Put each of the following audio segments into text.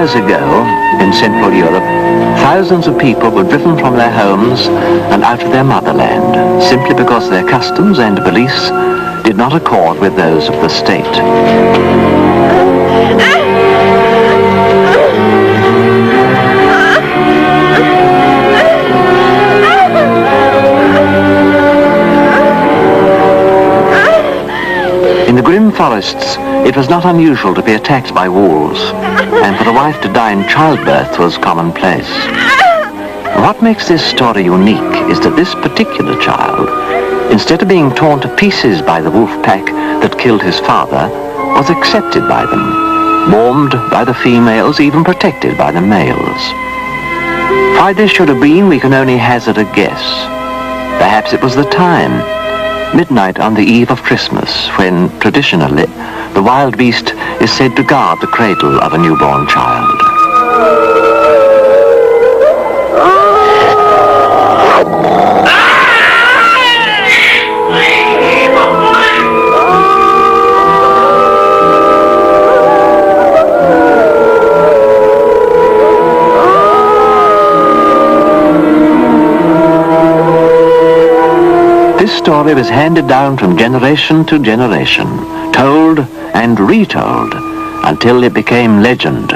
years ago, in Central Europe, thousands of people were driven from their homes and out of their motherland, simply because their customs and beliefs did not accord with those of the state. In the grim forests, it was not unusual to be attacked by wolves, and for the wife to die in childbirth was commonplace. What makes this story unique is that this particular child, instead of being torn to pieces by the wolf pack that killed his father, was accepted by them, warmed by the females, even protected by the males. Why this should have been, we can only hazard a guess. Perhaps it was the time, midnight on the eve of Christmas, when, traditionally, the wild beast is said to guard the cradle of a newborn child. This story was handed down from generation to generation, told and retold, until it became legend.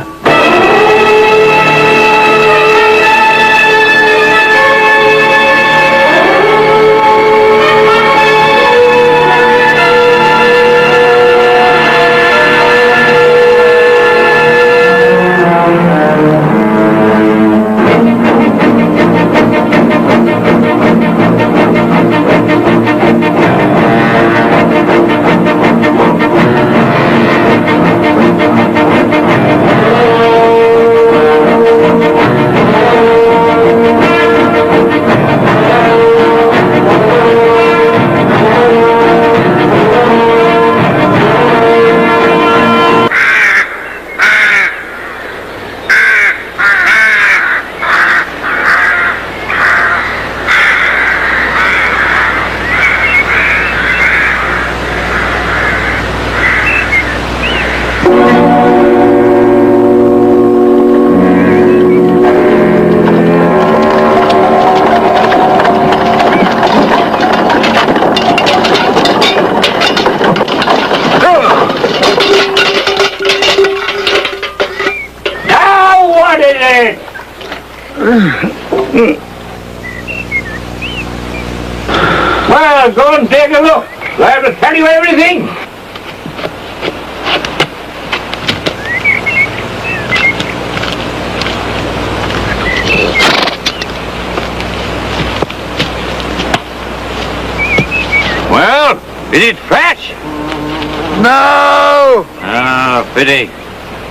Well, go and take a look. I have to tell you everything. Well, is it fresh? No! Ah, pity.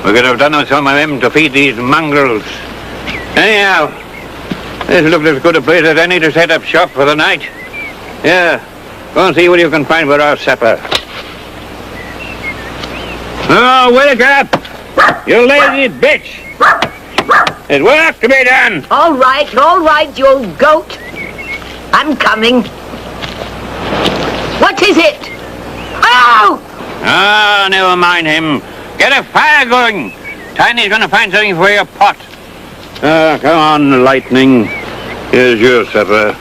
We could have done with some of them to feed these mongrels. Anyhow, this looks as good a place as any to set up shop for the night. Yeah, go and see what you can find for our supper. Oh, wake up! You lazy bitch! There's work to be done! All right, you old goat. I'm coming. What is it? Oh! Ah, never mind him. Get a fire going. Tiny's gonna find something for your pot. Ah, come on, Lightning. Here's your supper.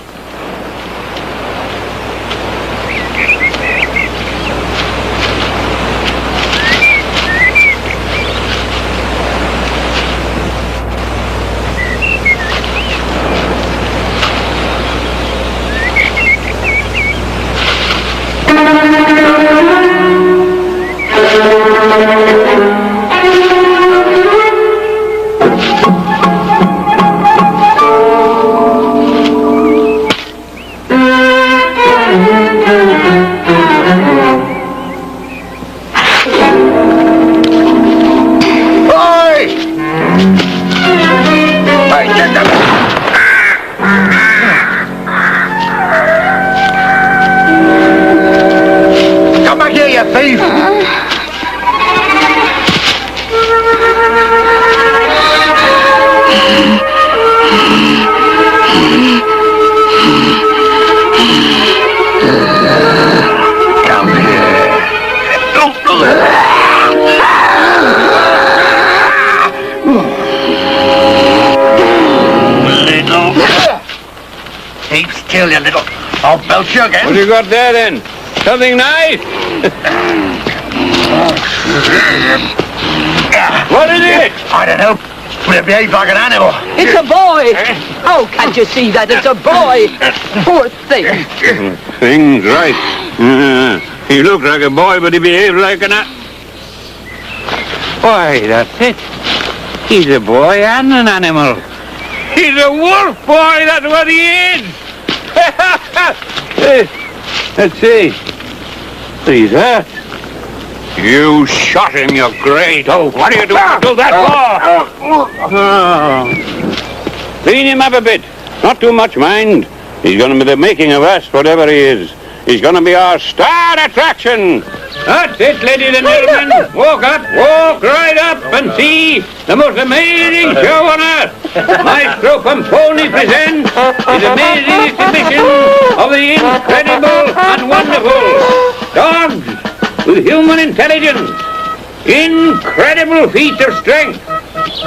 I'll belch you again. What have you got there, then? Something nice? What is it? I don't know, but it behaves like an animal. It's a boy. Oh, can't you see that? It's a boy. Poor thing. Thing's right. He looks like a boy, but he behaves like an... Why, that's it. He's a boy and an animal. He's a wolf boy, that's what he is. Let's see. He's hurt. You shot him, you great oaf. What are you doing? Do that for? Clean him up a bit. Not too much, mind. He's going to be the making of us, whatever he is. He's going to be our star attraction. That's it, ladies and gentlemen. Walk right up and see the most amazing show on earth. Maestro Pomponi presents his amazing exhibition of the incredible and wonderful. Dogs with human intelligence. Incredible feats of strength.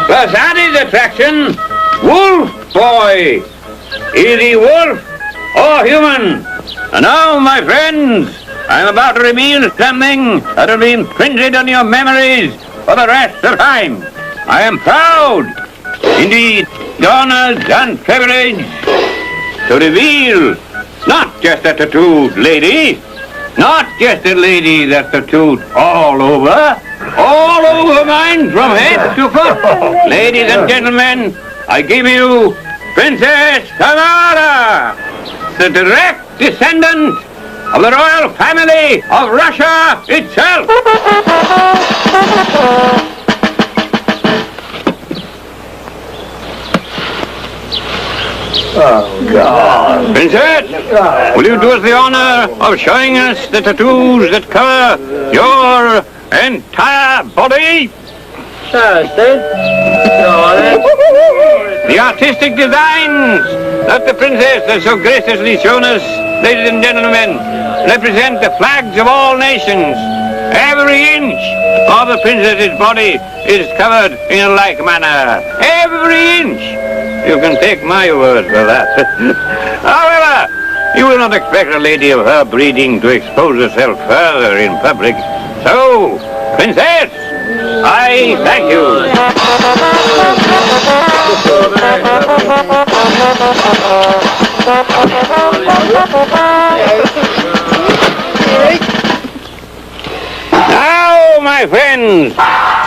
Plus added attraction, Wolf Boy. Is he wolf or human? And now, my friends, I'm about to reveal something that will be imprinted on your memories for the rest of time. I am proud, indeed, honored and privileged to reveal not just a tattooed lady, not just a lady that's tattooed all over mine from head to foot. Ladies and gentlemen, I give you Princess Tamara, the direct descendant of the royal family of Russia itself. Oh, God. Princess, will you do us the honor of showing us the tattoos that cover your entire body? Sure, Steve. The artistic designs that the princess has so graciously shown us, ladies and gentlemen, represent the flags of all nations. Every inch of the princess's body is covered in a like manner. Every inch. You can take my word for that. However, you will not expect a lady of her breeding to expose herself further in public. So, Princess, I thank you. Now, my friends,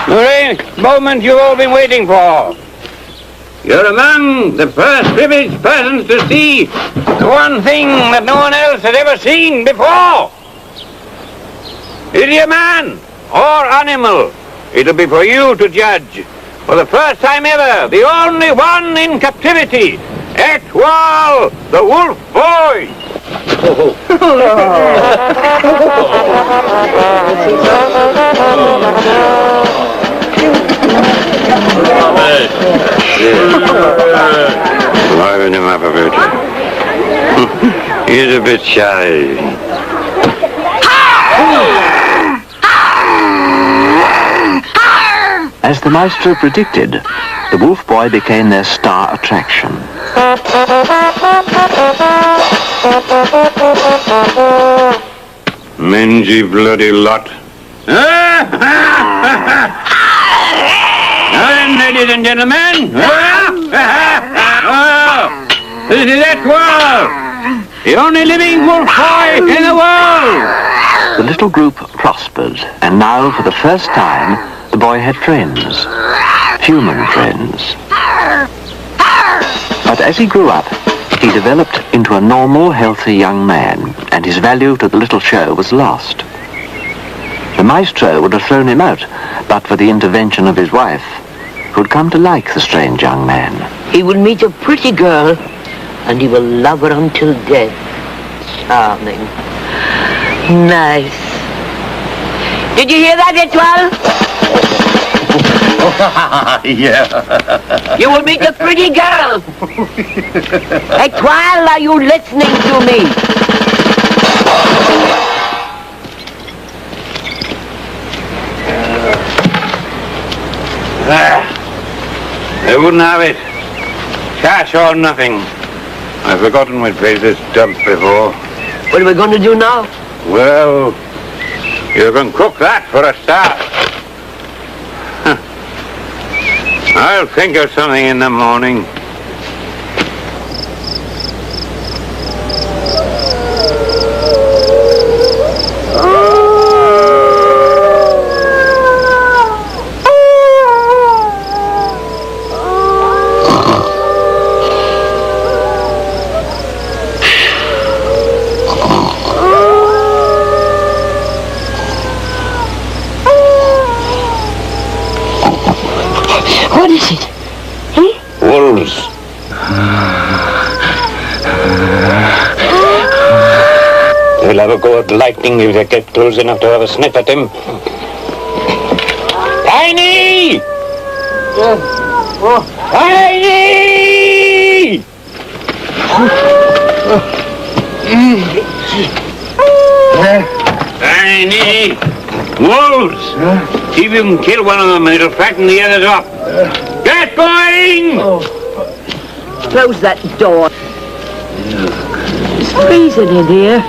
the moment you've all been waiting for. You're among the first privileged persons to see the one thing that no one else has ever seen before. Is he a man or animal? It'll be for you to judge. For the first time ever, the only one in captivity, Etoile, the wolf boy. Liven him up a bit. He's a bit shy. As the maestro predicted, the wolf boy became their star attraction. Mangy bloody lot. Now then, ladies and gentlemen, this is Etoile, the only living wolf boy in the world. The little group prospered, and now, for the first time, the boy had friends. Human friends. But as he grew up, he developed into a normal, healthy young man, and his value to the little show was lost. The maestro would have thrown him out, but for the intervention of his wife, who'd come to like the strange young man. He will meet a pretty girl, and he will love her until death. Charming. Nice. Did you hear that, Etoile? Yeah. You will meet a pretty girl. Etoile, are you listening to me? They wouldn't have it. Cash or nothing. I've forgotten we'd faced this dump before. What are we going to do now? Well, you can cook that for a start. I'll think of something in the morning. What is it? Wolves. They'll have a go at lightning if they get close enough to have a sniff at him. Tiny! Tiny! Tiny! Wolves! See if you can kill one of them, it'll fatten the others up. Get going! Close that door. It's freezing in here.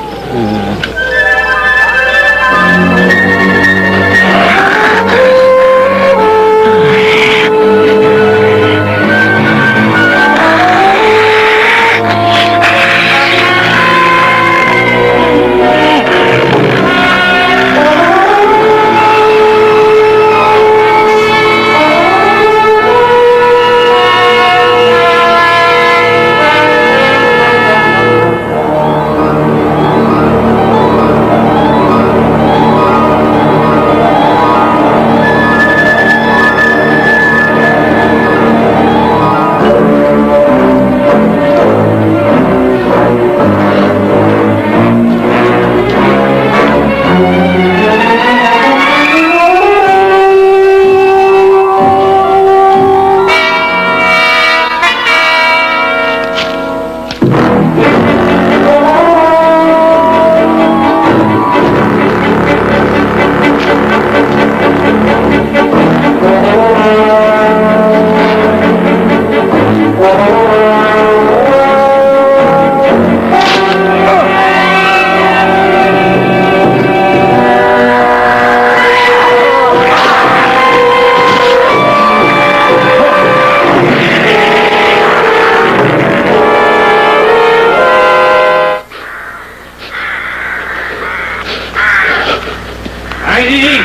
Heidi!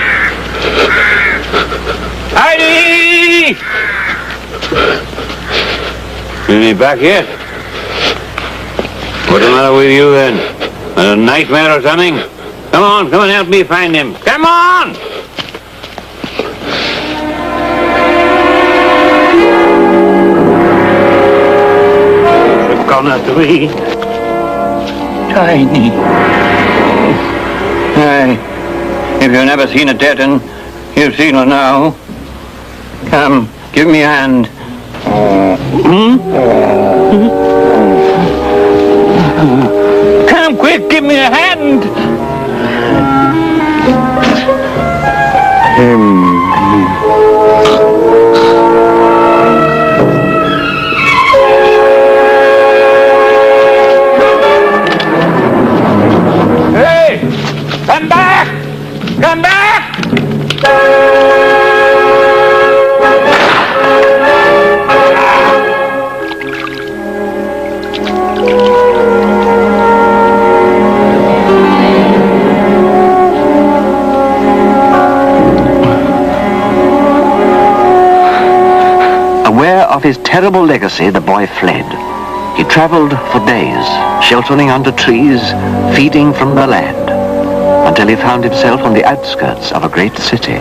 Heidi! Is he back yet? What's the matter with you then? A nightmare or something? Come on, help me find him. Come on! They've gone out to eat. Tiny. Aye. If you've never seen a dead one, you've seen one now. Come, give me a hand. Come quick, give me a hand. Hey, come back! Come back! Aware of his terrible legacy, the boy fled. He traveled for days, sheltering under trees, feeding from the land, until he found himself on the outskirts of a great city.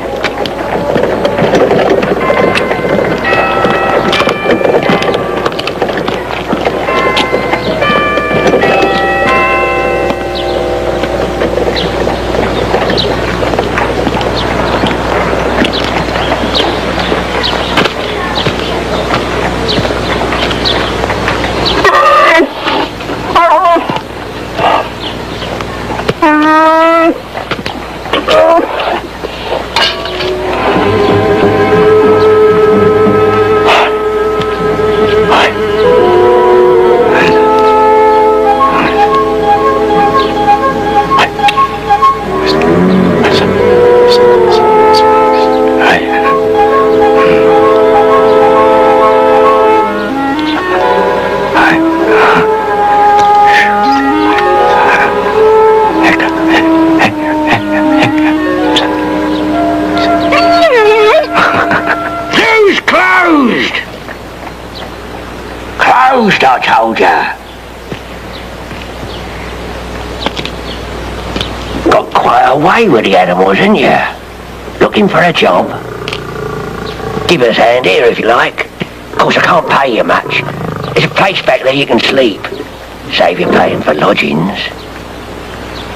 got quite a way with the animals, haven't you? Looking for a job? Give us a hand here if you like. Of course, I can't pay you much. There's a place back there you can sleep. Save you paying for lodgings.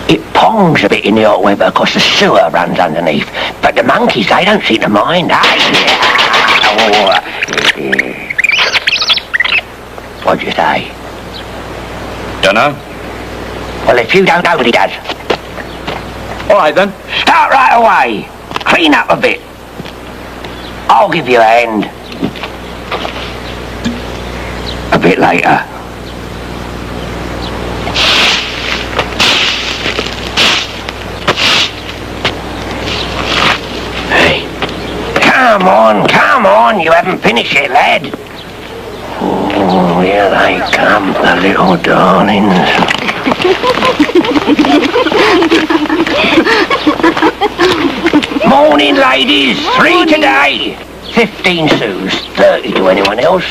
It pongs a bit in the hot weather because the sewer runs underneath. But the monkeys, they don't seem to mind. What'd you say? Dunno. Well, if you don't, nobody does. All right, then. Start right away. Clean up a bit. I'll give you a hand. A bit later. Hey. Come on. You haven't finished yet, lad. Oh, here they come, the little darlings. Morning, ladies. 3 today. 15 sous. 30 to anyone else.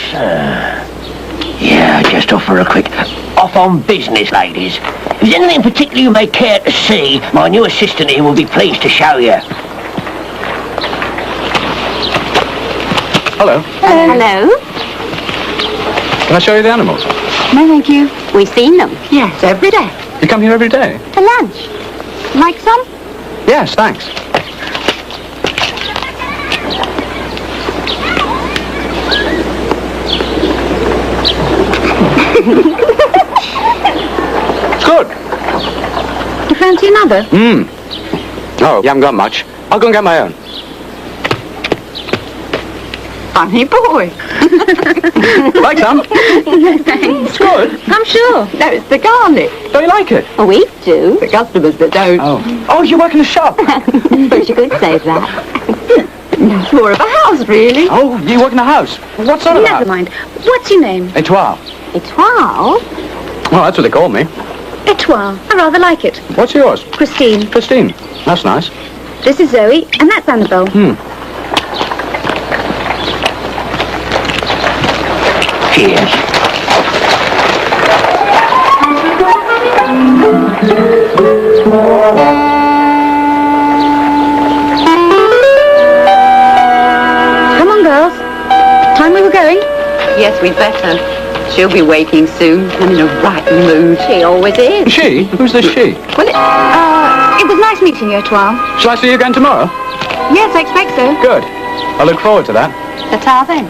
Yeah, just off for a quick... Off on business, ladies. If there's anything in particular you may care to see, my new assistant here will be pleased to show you. Hello. Hello? Can I show you the animals? No, thank you. We've seen them. Yes, every day. You come here every day? For lunch. Like some? Yes, thanks. It's good. You fancy another? Oh, you haven't got much. I'll go and get my own. Funny boy. Like some? It's good. I'm sure. No, it's the garlic. Don't you like it? Oh, we do. The customers that don't. Oh, you work in a shop? But you could say that. It's more of a house, really. Oh, you work in a house? What sort of Never house? mind. What's your name? Etoile. Etoile? Well, that's what they call me. Etoile. I rather like it. What's yours? Christine. Christine. That's nice. This is Zoe, and that's Annabelle. Cheers. Come on, girls. Time we were going? Yes, we'd better. She'll be waking soon and in a right mood. She always is. She? Who's this she? Well, it was nice meeting you, Etoile. Shall I see you again tomorrow? Yes, I expect so. Good. I look forward to that. Ta-ta then.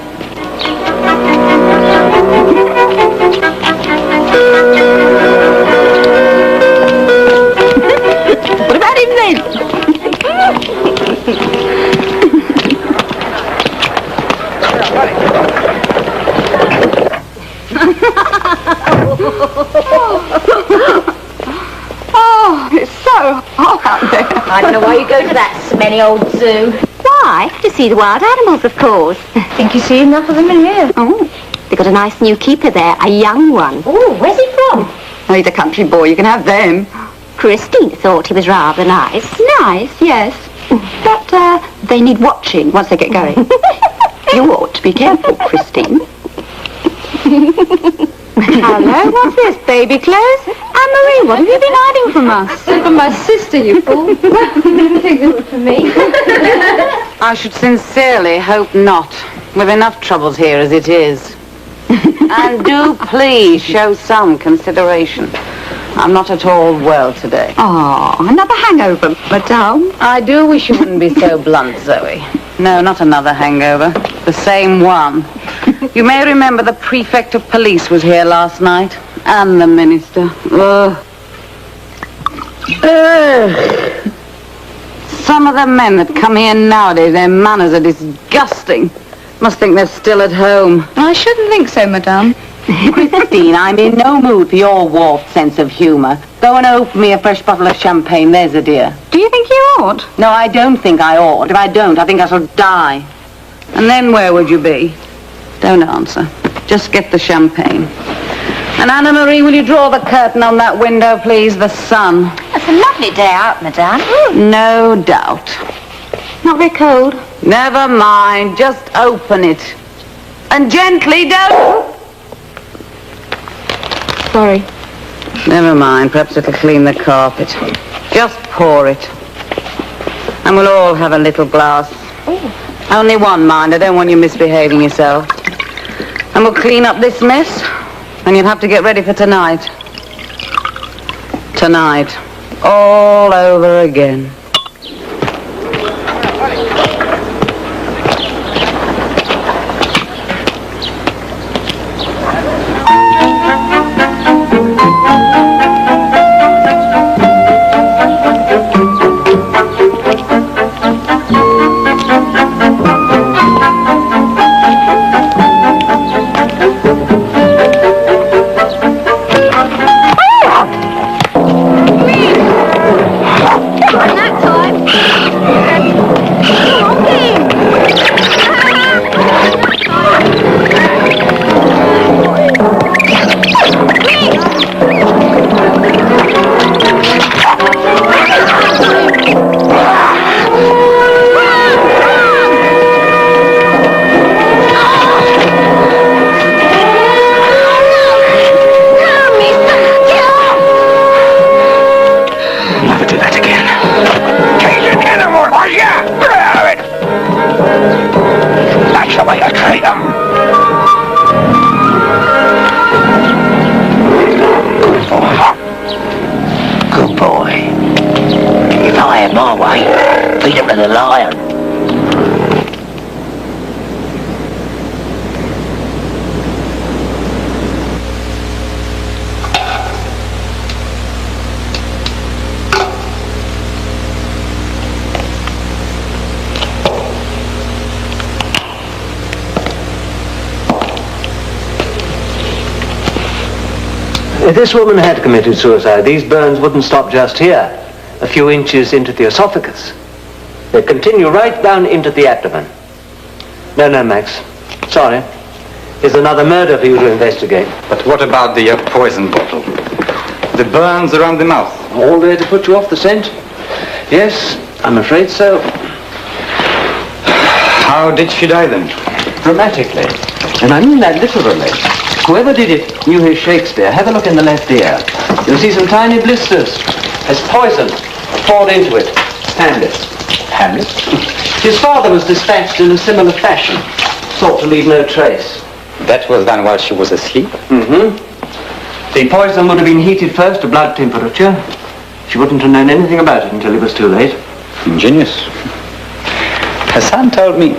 What about him then? Oh, it's so hot out there. I don't know why you go to that smelly old zoo. Why? To see the wild animals, of course. Think you see enough of them in here? Oh, they've got a nice new keeper there, a young one. Oh, where's he from? Oh, he's a country boy, you can have them. Christine thought he was rather nice. Nice, yes. But they need watching once they get going. You ought to be careful, Christine. Hello, what's this, baby clothes? Anne-Marie, what have you been hiding from us? From my sister, you fool. You didn't think it was for me. I should sincerely hope not, with enough troubles here as it is. And do please show some consideration. I'm not at all well today. Oh, another hangover, madame. I do wish you wouldn't be so blunt, Zoe. No, not another hangover. The same one. You may remember the prefect of police was here last night. And the minister. Ugh. Ugh. Some of the men that come here nowadays, their manners are disgusting. Must think they're still at home. I shouldn't think so, madame. Christine, I'm in no mood for your warped sense of humour. Go and open me a fresh bottle of champagne, there's a dear. Do you think you ought? No, I don't think I ought. If I don't, I think I shall die. And then where would you be? Don't answer. Just get the champagne. And Anna-Marie, will you draw the curtain on that window, please? The sun. It's a lovely day out, madame. No doubt. Not very cold. Never mind. Just open it. And gently, don't... Sorry. Never mind. Perhaps it'll clean the carpet. Just pour it. And we'll all have a little glass. Only one, mind. I don't want you misbehaving yourself. And we'll clean up this mess. And you'll have to get ready for tonight. Tonight. All over again. The lion. If this woman had committed suicide, these burns wouldn't stop just here, a few inches into the esophagus. They continue right down into the abdomen. No, Max. Sorry. Here's another murder for you to investigate. But what about the poison bottle? The burns around the mouth? All there to put you off the scent? Yes, I'm afraid so. How did she die then? Dramatically. And I mean that literally. Whoever did it knew his Shakespeare. Have a look in the left ear. You'll see some tiny blisters. There's poison poured into it. Hamlet. Hamlet? His father was dispatched in a similar fashion. Sought to leave no trace. That was done while she was asleep? Mm-hmm. The poison would have been heated first to blood temperature. She wouldn't have known anything about it until it was too late. Ingenious. Hassan told me...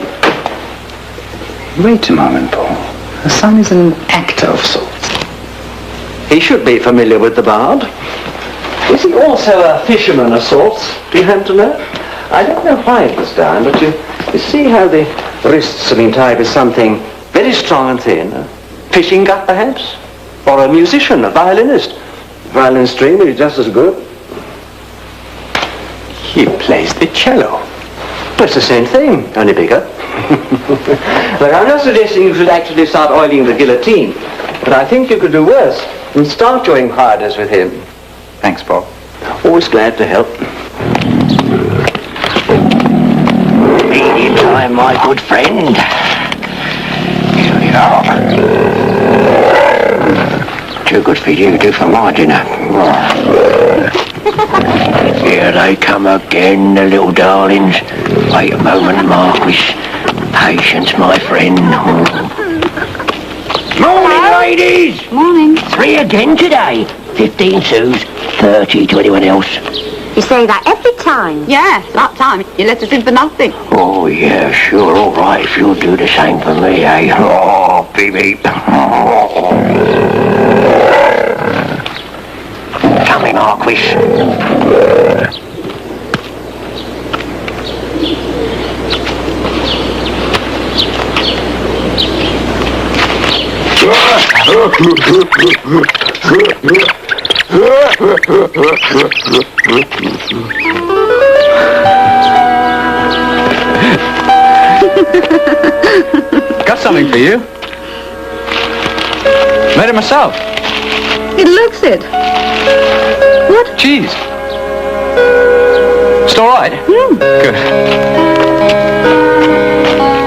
Wait a moment, Paul. Hassan is an actor of sorts. He should be familiar with the bard. Is he also a fisherman of sorts? Do you happen to know? I don't know why it was done, but you see how the wrists have been tied with something very strong and thin. A fishing gut, perhaps? Or a musician, a violinist. Violin string would be just as good. He plays the cello. Well, it's the same thing, only bigger. Look, I'm not suggesting you should actually start oiling the guillotine, but I think you could do worse and start your inquiries with him. Thanks, Paul. Always glad to help. Medium time, my good friend. Here we are. Too good for you, do for my dinner. Here they come again, the little darlings. Wait a moment, Marquis. Patience, my friend. Morning, ladies. Morning. 3 again today. 15 sous, 30 to anyone else. You say that every time? Yeah, it's about time. You let us in for nothing. Oh, yeah, sure, all right, if you'll do the same for me, eh? Oh, baby. Coming, Marquis. Got something for you. Made it myself. It looks it. What? Cheese. It's all right? Good.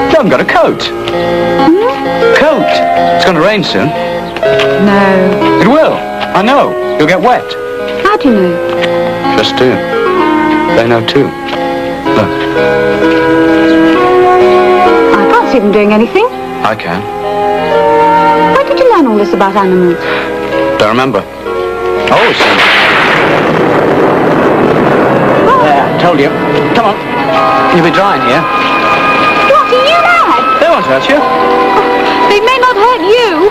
You haven't got a coat. Coat. It's going to rain soon. No. It will. I know. You'll get wet. How do you know? Just do. They know too. Look, I can't see them doing anything. I can. Where did you learn all this about animals? Don't remember. Oh, son. There, told you. Come on. You'll be drying here. What, are you mad? They won't hurt you. They may not hurt you.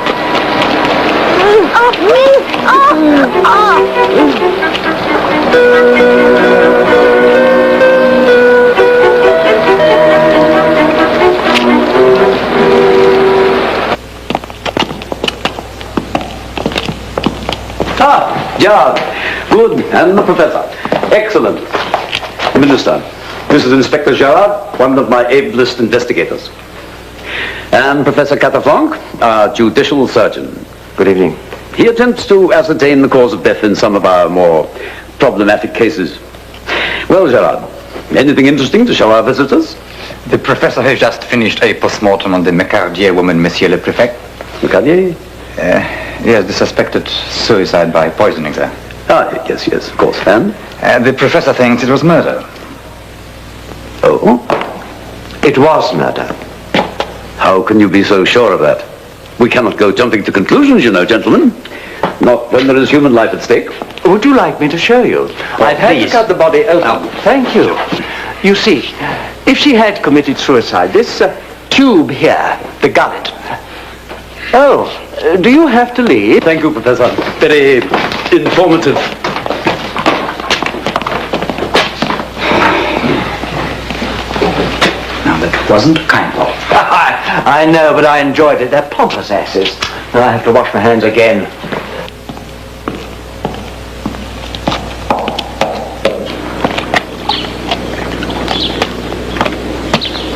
Gerard. Good. And the Professor. Excellent. Minister, this is Inspector Gerard, one of my ablest investigators. And Professor Catafranc, our judicial surgeon. Good evening. He attempts to ascertain the cause of death in some of our more problematic cases. Well, Gerard, anything interesting to show our visitors? The professor has just finished a post-mortem on the Mecardier woman, Monsieur le Préfet. Mecardier? Yes, the suspected suicide by poisoning, sir. Ah, yes, yes, of course. And? The professor thinks it was murder. Oh? It was murder. How can you be so sure of that? We cannot go jumping to conclusions, you know, gentlemen. Not when there is human life at stake. Would you like me to show you? I've had to cut the body open. Thank you. You see, if she had committed suicide, this tube here, the gullet. Oh, do you have to leave? Thank you, Professor. Very informative. Now, that wasn't kind of. I know, but I enjoyed it. They're pompous asses. Now I have to wash my hands again.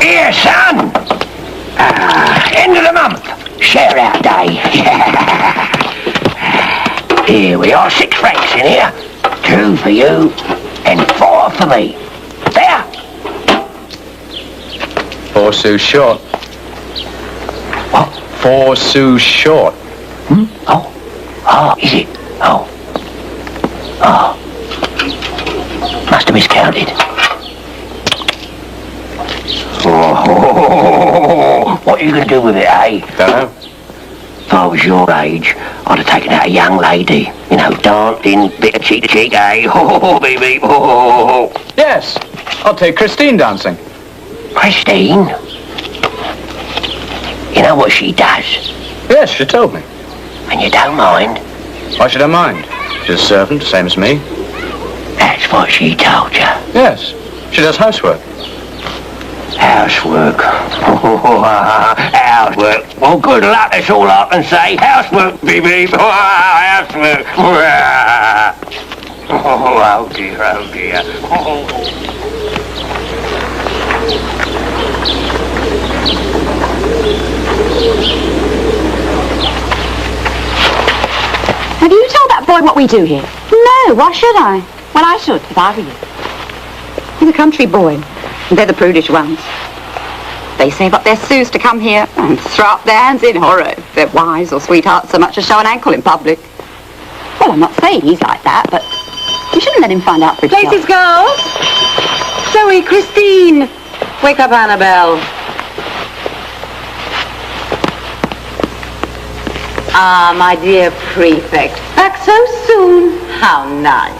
Here, son. End of the month. Share out day. Here we are, 6 francs in here. 2 for you and 4 for me. There. 4 sous short. What? 4 sous short. Oh. Oh, is it? Oh. Oh. Must have miscounted. Oh, what are you going to do with it, eh? Don't know. If I was your age, I'd have taken out a young lady. You know, dancing, bit of cheek to cheek, eh? Oh, baby, oh. Yes, I'll take Christine dancing. Christine? You know what she does? Yes, she told me. And you don't mind? Why should I mind? She's a servant, same as me. That's what she told you. Yes, she does housework. Housework. Housework. Well, good luck, that's all I can say. Housework, baby. Housework. Oh, dear, oh, dear. Have you told that boy what we do here? No, why should I? Well, I should, if I were you. He's a country boy, and they're the prudish ones. They save up their sous to come here and throw up their hands in horror. Their wives or sweethearts so much as show an ankle in public. Well, I'm not saying he's like that, but you shouldn't let him find out for himself. Places, girls. Zoe, Christine. Wake up, Annabelle. Ah, my dear prefect. Back so soon. How nice.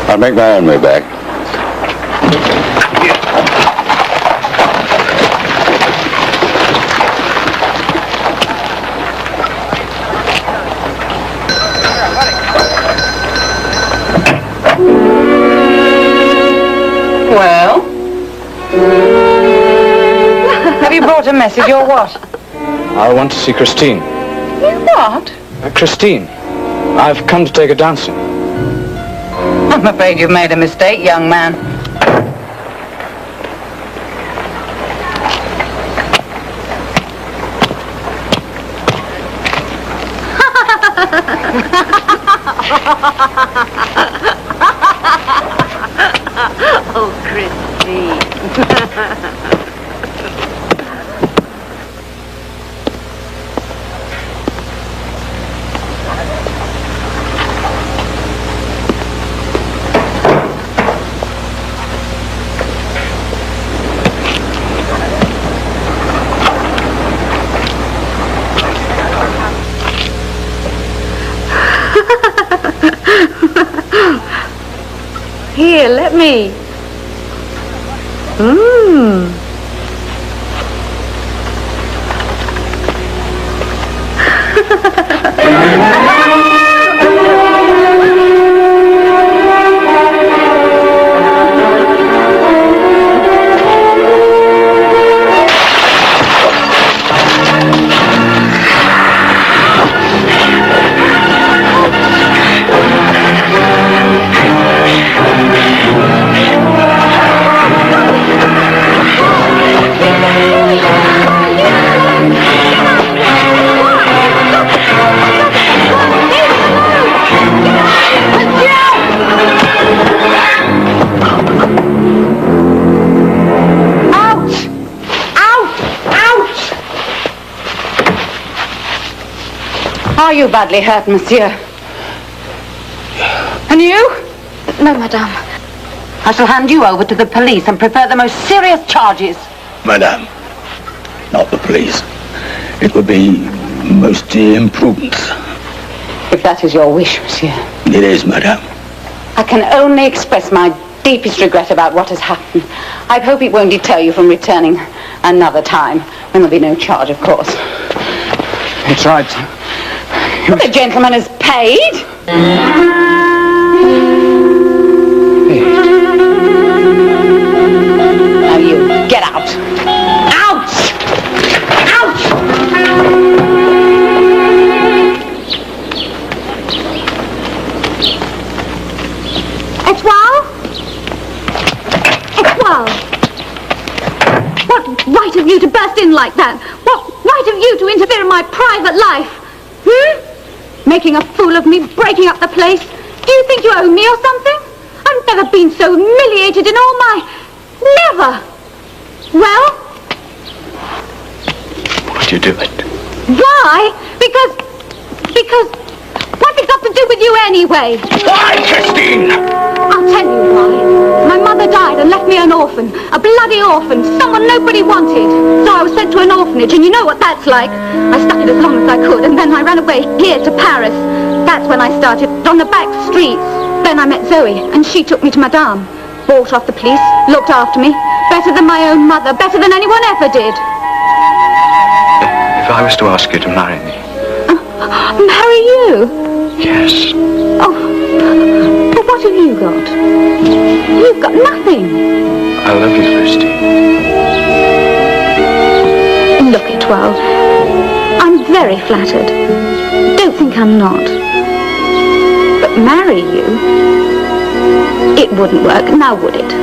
I'll make my own way back. Well? Have you brought a message or what? I want to see Christine. You what? Christine, I've come to take her dancing. I'm afraid you've made a mistake, young man. Oh, Christine. Here, let me. Are you badly hurt, monsieur? And you? No, madame. I shall hand you over to the police and prepare the most serious charges. Madame, not the police. It would be most imprudent. If that is your wish, monsieur. It is, madame. I can only express my deepest regret about what has happened. I hope it won't deter you from returning another time, when there'll be no charge, of course. It's right. The gentleman has paid. Now you, get out. Out! Out! Etoile? Etoile! What right have you to burst in like that? What right have you to interfere in my private life? Making a fool of me, breaking up the place. Do you think you owe me or something? I've never been so humiliated in all my... Never! Well? Would you do it? Why? Because... What's it got to do with you anyway? Why, Christine? I'll tell you why. My mother died and left me an orphan. A bloody orphan. Someone nobody wanted. So I was sent to an orphanage, and you know what that's like. I stuck it as long as I could, and then I ran away here to Paris. That's when I started, on the back streets. Then I met Zoe, and she took me to Madame. Bought off the police, looked after me. Better than my own mother, better than anyone ever did. If I was to ask you to marry me... Marry you? Yes. Oh, but what have you got? You've got nothing. I love you, Christine. Look, Etoile, I'm very flattered. Don't think I'm not. But marry you? It wouldn't work, now would it?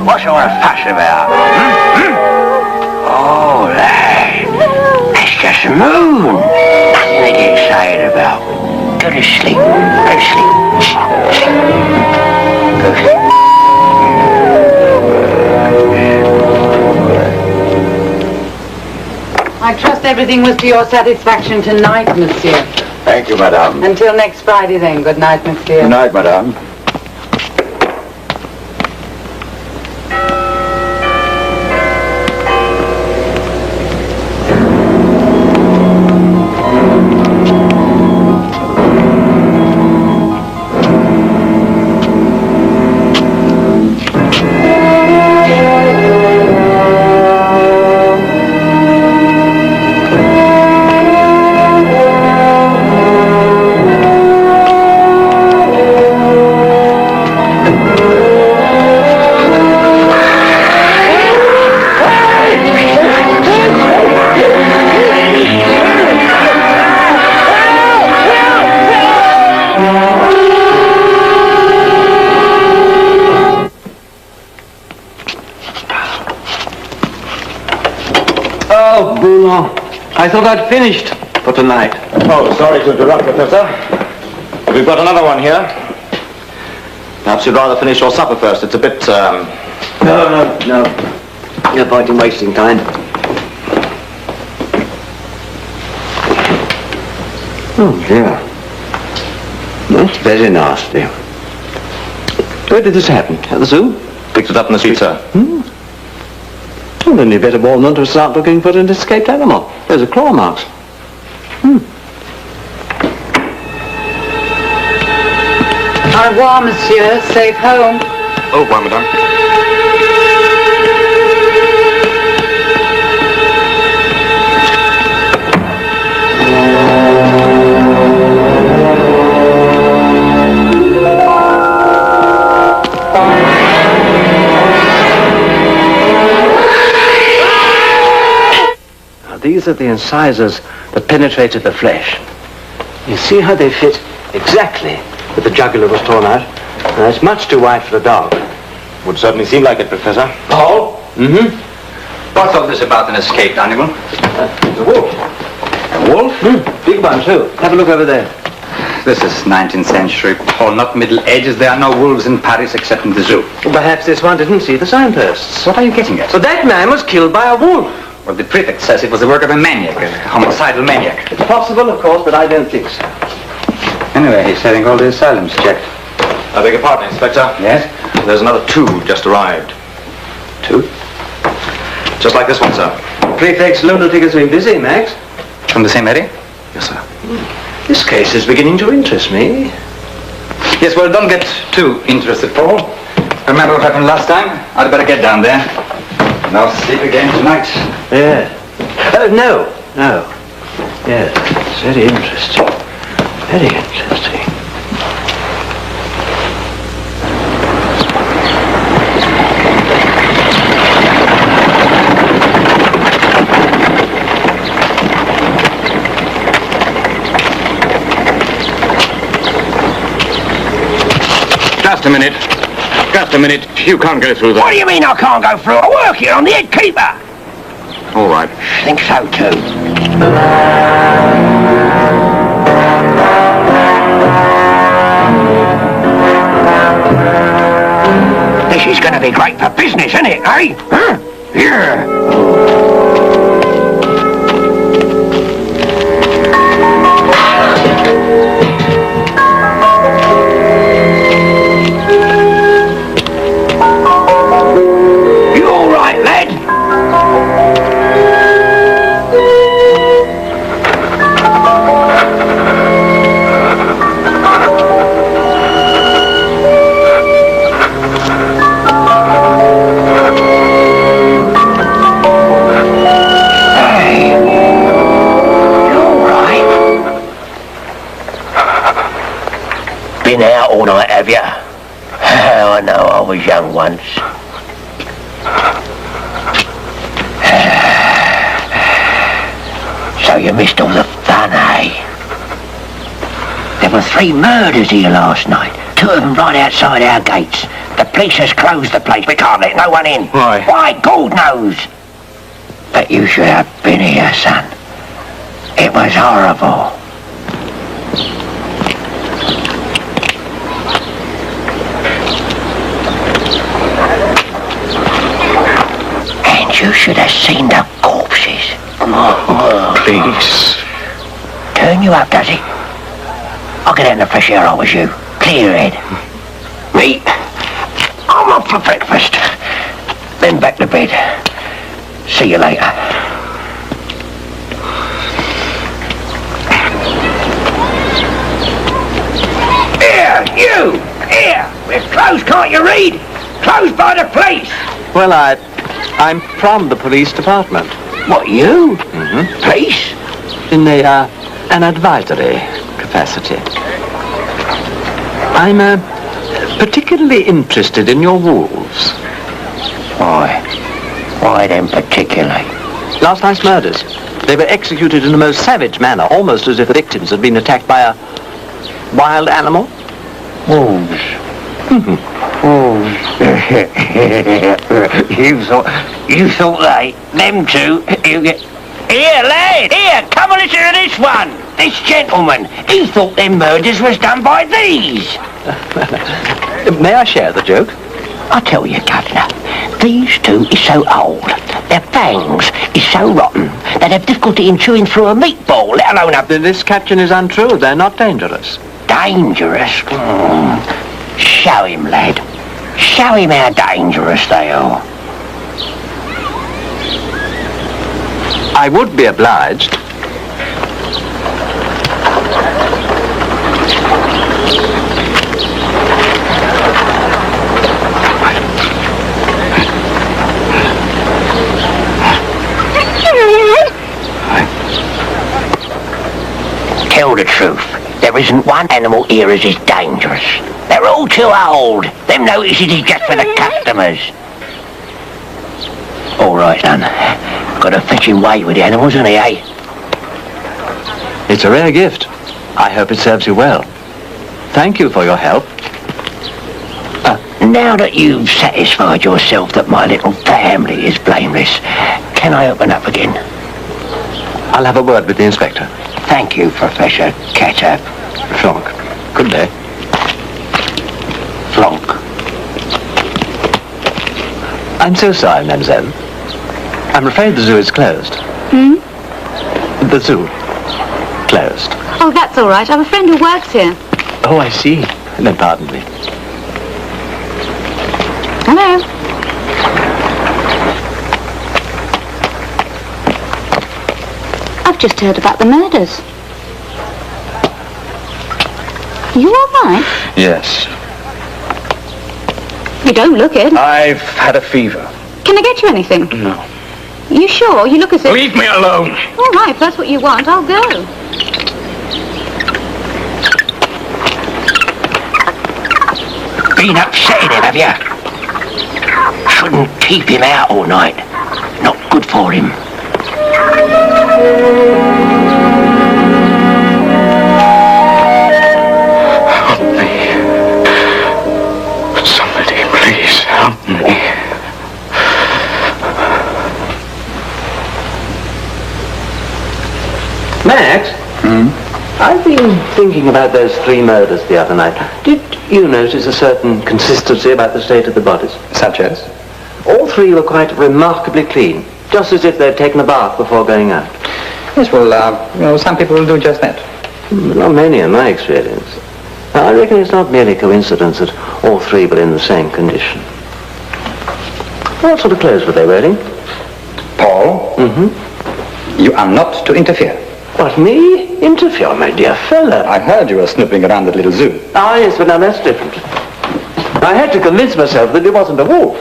What's all the fuss about? Oh, lad, that's just the moon. Nothing to get excited about. Go to sleep. Go to sleep. Go to sleep. I trust everything was to your satisfaction tonight, monsieur. Thank you, madame. Until next Friday, then. Good night, monsieur. Good night, madame. Oh, Bruno. I thought I'd finished for tonight. Oh, sorry to interrupt, Professor. We've got another one here. Perhaps you'd rather finish your supper first. It's a bit, No. No point in wasting time. Oh, dear. That's very nasty. Where did this happen? At the zoo? Picked it up in the street, sir. Well, then you'd better warn them to start looking for an escaped animal. Those are claw marks. Au revoir, monsieur. Safe home. Au revoir, madame. These are the incisors that penetrated the flesh. You see how they fit exactly where the jugular was torn out? Now, it's much too wide for a dog. Would certainly seem like it, Professor. Paul? What's all this about an escaped animal? It's a wolf. A wolf? Big one, too. Have a look over there. This is 19th century, Paul, not Middle Ages. There are no wolves in Paris except in the zoo. Well, perhaps this one didn't see the signposts. What are you getting at? So that man was killed by a wolf. Well, the prefect says it was the work of a maniac, a homicidal maniac. It's possible, of course, but I don't think so. Anyway, he's having all the asylums checked. I beg your pardon, Inspector. Yes? There's another 2 just arrived. 2? Just like this one, sir. Prefect's lunatic has been busy, Max. From the same area? Yes, sir. This case is beginning to interest me. Yes, well, don't get too interested, Paul. Remember what happened last time? I'd better get down there. And I'll sleep again tonight. Yeah. No. Yes, it's very interesting. Very interesting. Just a minute. You can't go through that. What do you mean I can't go through? I work here. I'm the head keeper. All right. Think so too. This is going to be great for business, isn't it, eh? Huh? Yeah. You all right, lad? Hey, you all right? Been out all night, have you? I know, I was young once. So you missed all the fun, eh? There were 3 murders here last night. 2 of them right outside our gates. The police has closed the place. We can't let no one in. Why? Why, God knows. But you should have been here, son. It was horrible. And you should have seen the corpses. Oh, please. Turn you up, does it? I'll get out in the fresh air, I was you. Clear head. Me? I'm off for breakfast. Then back to bed. See you later. Here, you! Here! We're closed, can't you read? Closed by the police! Well, I'm from the police department. What, you? Police? In an advisory capacity. I'm particularly interested in your wolves. Why? Why them particularly? Last night's murders. They were executed in the most savage manner, almost as if the victims had been attacked by a wild animal. Wolves. You thought them two, you get... Here, lad, here, come and listen to this one. This gentleman, he thought them murders was done by these. May I share the joke? I tell you, Governor, these two is so old, their fangs is so rotten, they'd have difficulty in chewing through a meatball, let alone a... This caption is untrue. They're not dangerous. Dangerous? Show him, lad. Show him how dangerous they are. I would be obliged. Tell the truth. There isn't one animal here as is dangerous. They're all too old. Them notices is just for the customers. All right, son. Got a fetching way with the animals, hasn't he, eh? It's a rare gift. I hope it serves you well. Thank you for your help. Now that you've satisfied yourself that my little family is blameless, can I open up again? I'll have a word with the inspector. Thank you, Professor Catter. Flonk. Good day. Flonk. I'm so sorry, mademoiselle. I'm afraid the zoo is closed. The zoo. Closed. Oh, that's all right. I have a friend who works here. Oh, I see. Then pardon me. Hello. I've just heard about the murders. You all right? Yes. You don't look it. I've had a fever. Can I get you anything? No. You sure? You look as if... Leave me alone. All right, if that's what you want, I'll go. Been upsetting him, have you? Shouldn't keep him out all night. Not good for him. Help me. Somebody, please help me. Max? I've been thinking about those 3 murders the other night. Did you notice a certain consistency about the state of the bodies? Such as? All 3 were quite remarkably clean, just as if they'd taken a bath before going out. Yes, well, some people will do just that. Not many in my experience. I reckon it's not merely coincidence that all 3 were in the same condition. What sort of clothes were they wearing? Paul? You are not to interfere. What, me? Interfere, my dear fellow. I heard you were snooping around that little zoo. Ah, yes, but now that's different. I had to convince myself that it wasn't a wolf.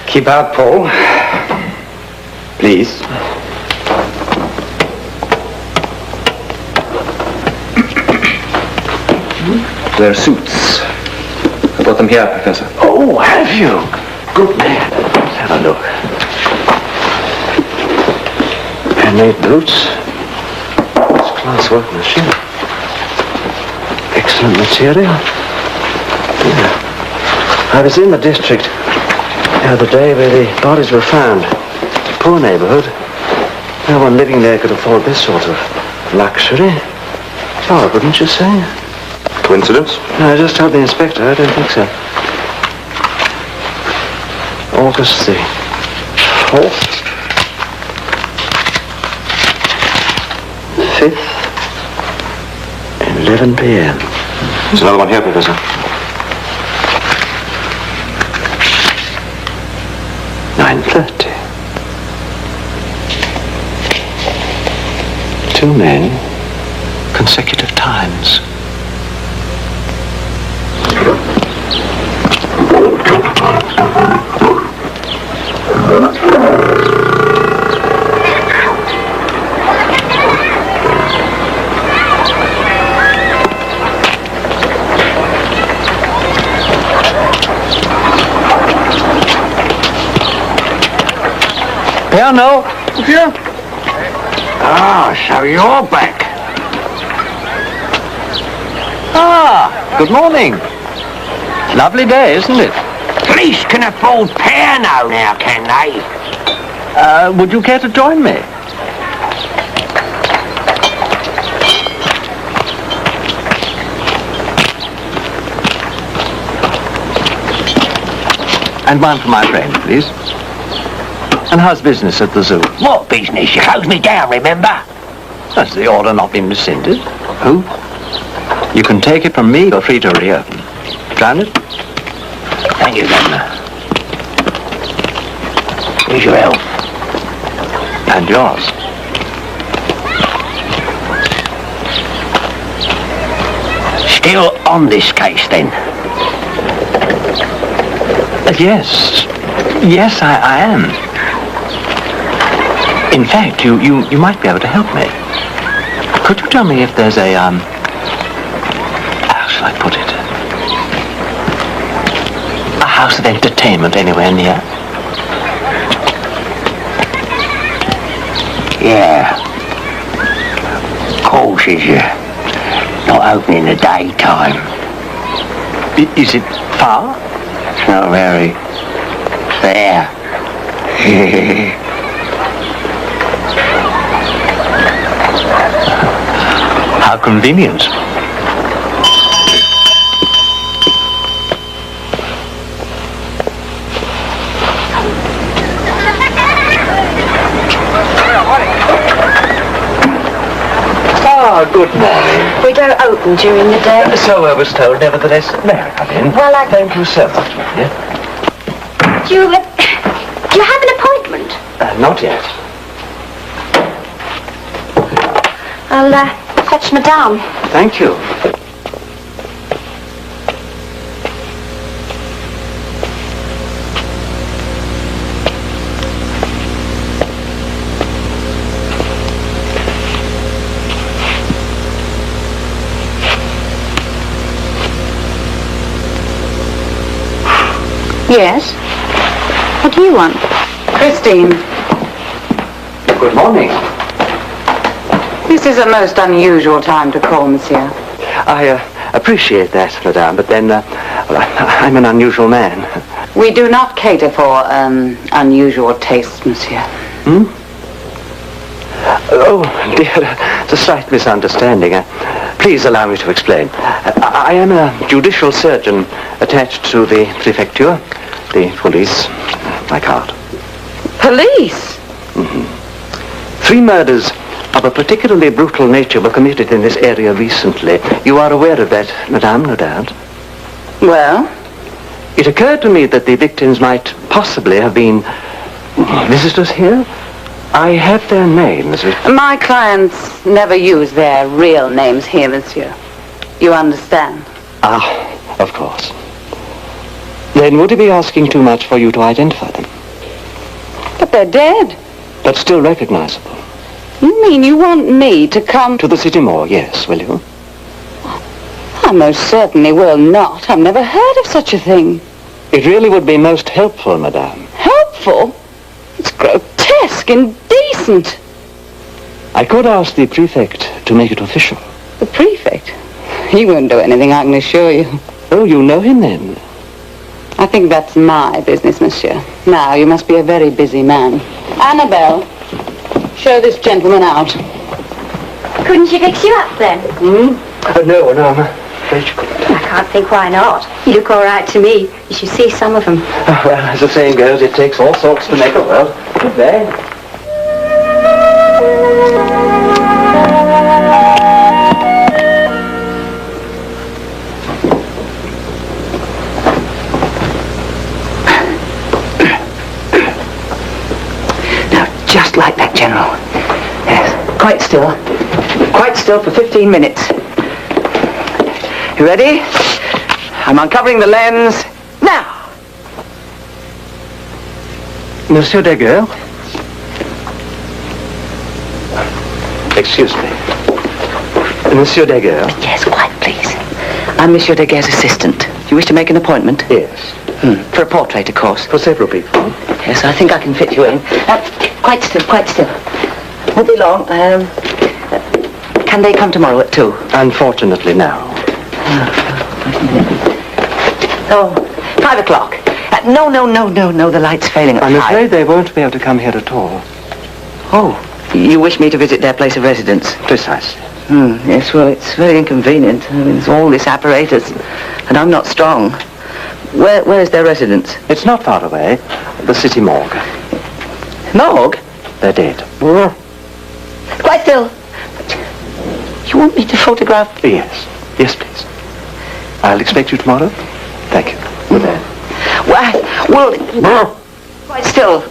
Keep out, Paul. Please. Their suits. I brought them here, Professor. Oh, have you? Good man. Let's have a look. Handmade boots. First-class workmanship. Excellent material. Yeah. I was in the district the other day where the bodies were found. It's a poor neighborhood. No one living there could afford this sort of luxury. Oh, wouldn't you say? Coincidence? No, I just told the inspector. I don't think so. August the 4th. 5th. 11 p.m. There's another one here, Professor. $9:30. 2 men, consecutive times. Piano. Yeah. Ah, so you're back. Ah, good morning. Lovely day, isn't it? Police can afford piano now, can they? Would you care to join me? And one for my friend, please. And how's business at the zoo? What business? You closed me down, remember? Has the order not been rescinded? Who? You can take it from me. You're free to reopen. Sign it? Thank you, Governor. Here's your health. And yours. Still on this case, then? Yes. Yes, I am. In fact, you might be able to help me. Could you tell me if there's a, how shall I put it? A house of entertainment anywhere near? Yeah. Of course, is you not open in the daytime. Is it far? It's not very fair. How convenient. Good morning. We don't open during the day. So I was told, nevertheless. May I come in? Well, Thank you so much, my dear. Do you have an appointment? Not yet. I'll fetch Madame. Thank you. Yes? What do you want? Christine, Good morning. this is a most unusual time to call, monsieur. I appreciate that, madame, but then, well, I'm an unusual man. We do not cater for unusual tastes, monsieur. Oh, dear, it's a slight misunderstanding. Please allow me to explain. I am a judicial surgeon attached to the prefecture, the police, my card. Police? 3 murders of a particularly brutal nature were committed in this area recently. You are aware of that, madame, no doubt? Well? It occurred to me that the victims might possibly have been visitors here. I have their names. My clients never use their real names here, monsieur. You understand? Ah, of course. Then would it be asking too much for you to identify them? But they're dead. But still recognizable. You mean you want me to come To the city mall, yes, will you? I most certainly will not. I've never heard of such a thing. It really would be most helpful, madame. Helpful? It's grotesque, indecent. I could ask the prefect to make it official. The prefect? He won't do anything, I can assure you. Oh, you know him then? I think that's my business, monsieur. Now, you must be a very busy man. Annabelle, show this gentleman out. Couldn't she fix you up then? No, I'm afraid you couldn't. I can't think why not. You look all right to me. You should see some of them. Well, as the saying goes, it takes all sorts to make a world. Good day. Just like that, General. Yes. Quite still. Quite still for 15 minutes. You ready? I'm uncovering the lens now. Monsieur Daguerre? Excuse me. Monsieur Daguerre? Yes, quite please. I'm Monsieur Daguerre's assistant. Do you wish to make an appointment? Yes. For a portrait, of course. For several people. Yes, I think I can fit you in. Quite still, quite still. Won't be long. Can they come tomorrow at 2? Unfortunately, now. Oh, 5 o'clock. No, the light's failing at I'm 5. afraid they won't be able to come here at all. Oh, you wish me to visit their place of residence? Precisely. Yes, well, it's very inconvenient. I mean, there's all this apparatus, and I'm not strong. Where is their residence? It's not far away. The city morgue. Morgue? They're dead. Quite still. You want me to photograph? Yes. Yes, please. I'll expect you tomorrow. Thank you. Good day. Well, quite still.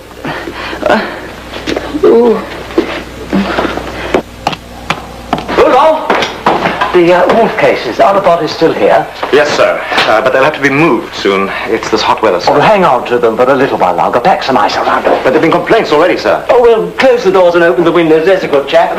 Rudolph! The wolf cases, are the bodies still here? Yes, sir. But they'll have to be moved soon. It's this hot weather, sir. Well, hang on to them for a little while longer. Pack some ice around them. But there have been complaints already, sir. Oh, well, close the doors and open the windows. There's a good chap.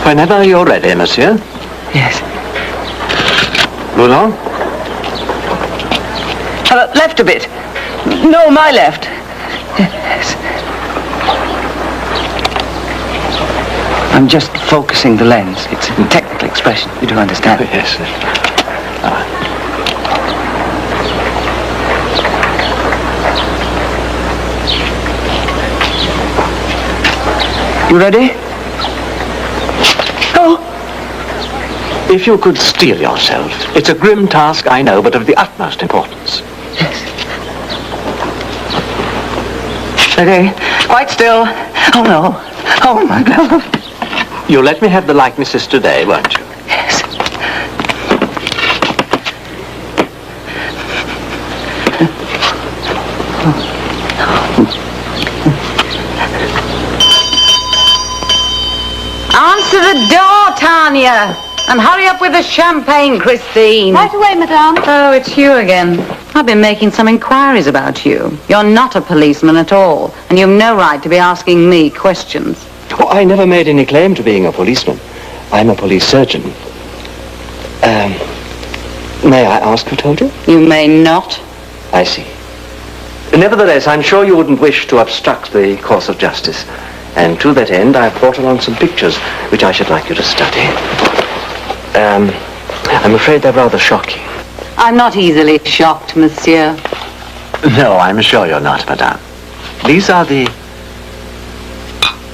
Whenever you're ready, monsieur. Yes. Roulon? Left a bit. No, my left. Yes. I'm just focusing the lens. It's a technical expression. You do understand? Yes. You ready? Go. If you could steel yourself. It's a grim task, I know, but of the utmost importance. Yes. Ready? Quite still. Oh, no. Oh, my God. You'll let me have the likenesses today, won't you? Yes. Answer the door, Tanya. And hurry up with the champagne, Christine. Right away, madame. Oh, it's you again. I've been making some inquiries about you. You're not a policeman at all, and you've no right to be asking me questions. Oh, I never made any claim to being a policeman. I'm a police surgeon. May I ask who told you? You may not. I see. Nevertheless, I'm sure you wouldn't wish to obstruct the course of justice. And to that end, I've brought along some pictures which I should like you to study. I'm afraid they're rather shocking. I'm not easily shocked, monsieur. No, I'm sure you're not, madame. These are the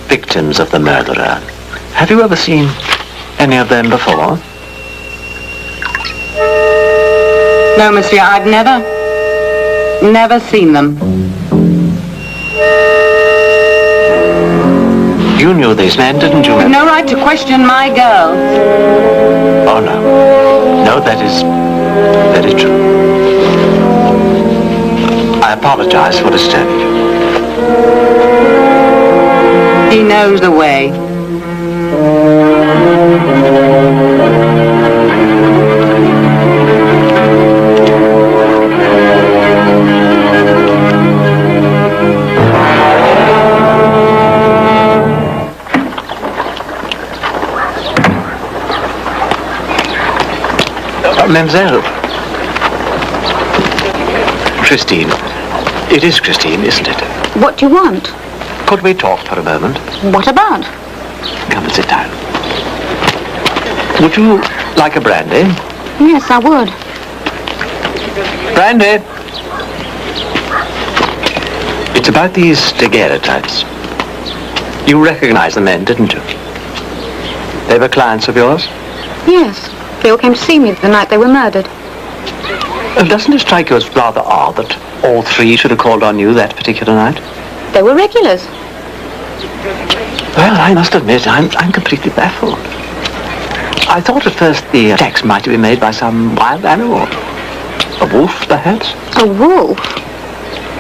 victims of the murderer. Have you ever seen any of them before? No, monsieur, I've never seen them. You knew these men, didn't you? You've no right to question my girl. Oh, no. No, that is very true. I apologize for disturbing you. He knows the way. Mademoiselle. Christine. It is Christine, isn't it? What do you want? Could we talk for a moment? What about? Come and sit down. Would you like a brandy? Yes, I would. Brandy! It's about these daguerreotypes. You recognize the men, didn't you? They were clients of yours? Yes. They all came to see me the night they were murdered. Doesn't it strike you as rather odd that all three should have called on you that particular night? They were regulars. Well, I must admit, I'm completely baffled. I thought at first the attacks might have been made by some wild animal. A wolf, perhaps? A wolf?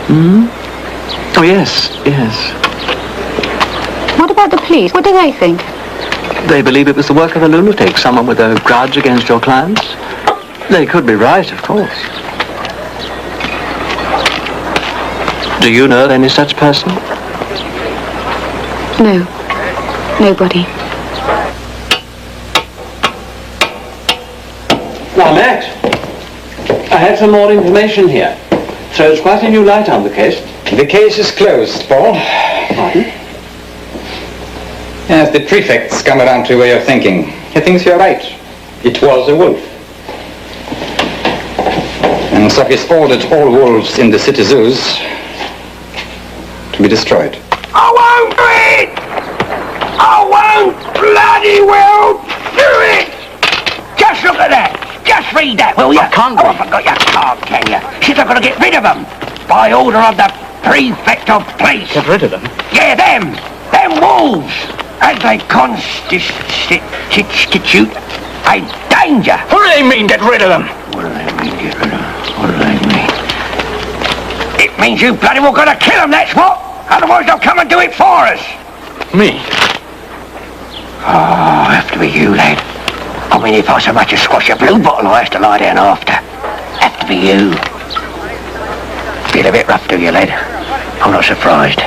Hmm? Oh, yes. What about the police? What do they think? They believe it was the work of a lunatic, someone with a grudge against your clients. They could be right, of course. Do you know any such person? No. Nobody. had some more information here. Throws quite a new light on the case. The case is closed, Paul. Pardon? Yes, the prefect's come around to a way of thinking. He thinks you're right. It was a wolf. And so he's ordered all wolves in the city zoos to be destroyed. I won't do it! I won't bloody well do it! Just look at that! Just read that, will you? I can't. Oh, I forgot you can't, can you? She's not going to get rid of them. By order of the prefect of police. Get rid of them? Yeah, them! Them wolves! As they constitute a danger. What do they mean, get rid of them? What do they mean, get rid of them? What do they mean? It means you bloody well got to kill them, that's what! Otherwise they'll come and do it for us. Me? Oh, have to be you, lad. I mean, if I so much as squash a blue bottle, I have to lie down after. Have to be you. Feel a bit rough, do you, lad? I'm not surprised.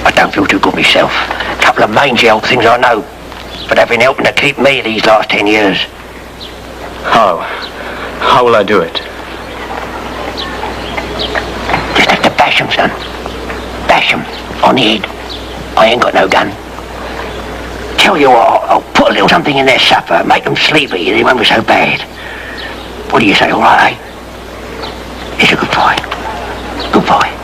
I don't feel too good myself. A couple of mangy old things I know, but they've been helping to keep me these last 10 years. How? How will I do it? Just have to bash 'em, son. Bash 'em on the head. I ain't got no gun. Tell you what, I'll put a little something in their supper, make them sleepy, they won't be so bad. What do you say, all right, eh? It's a good boy. Good boy.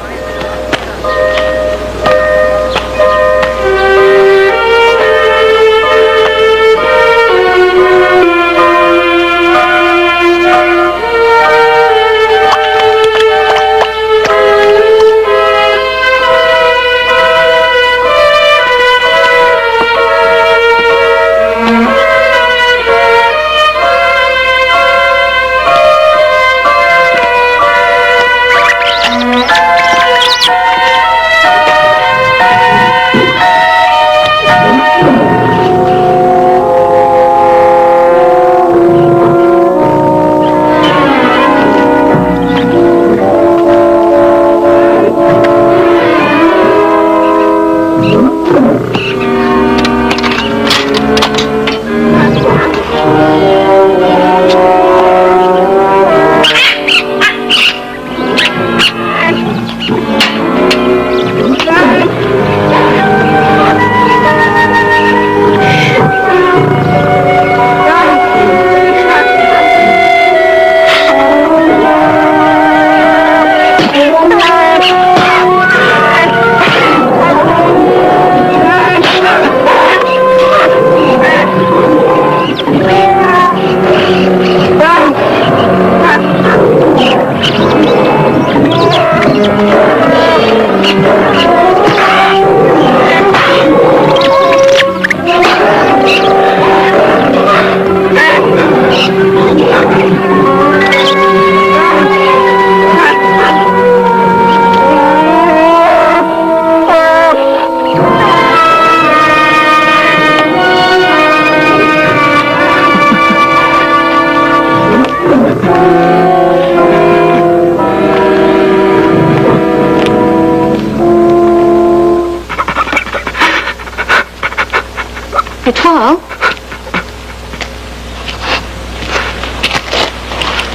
Étoile?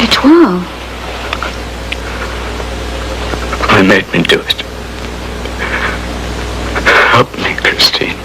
Étoile? I made me do it. Help me, Christine.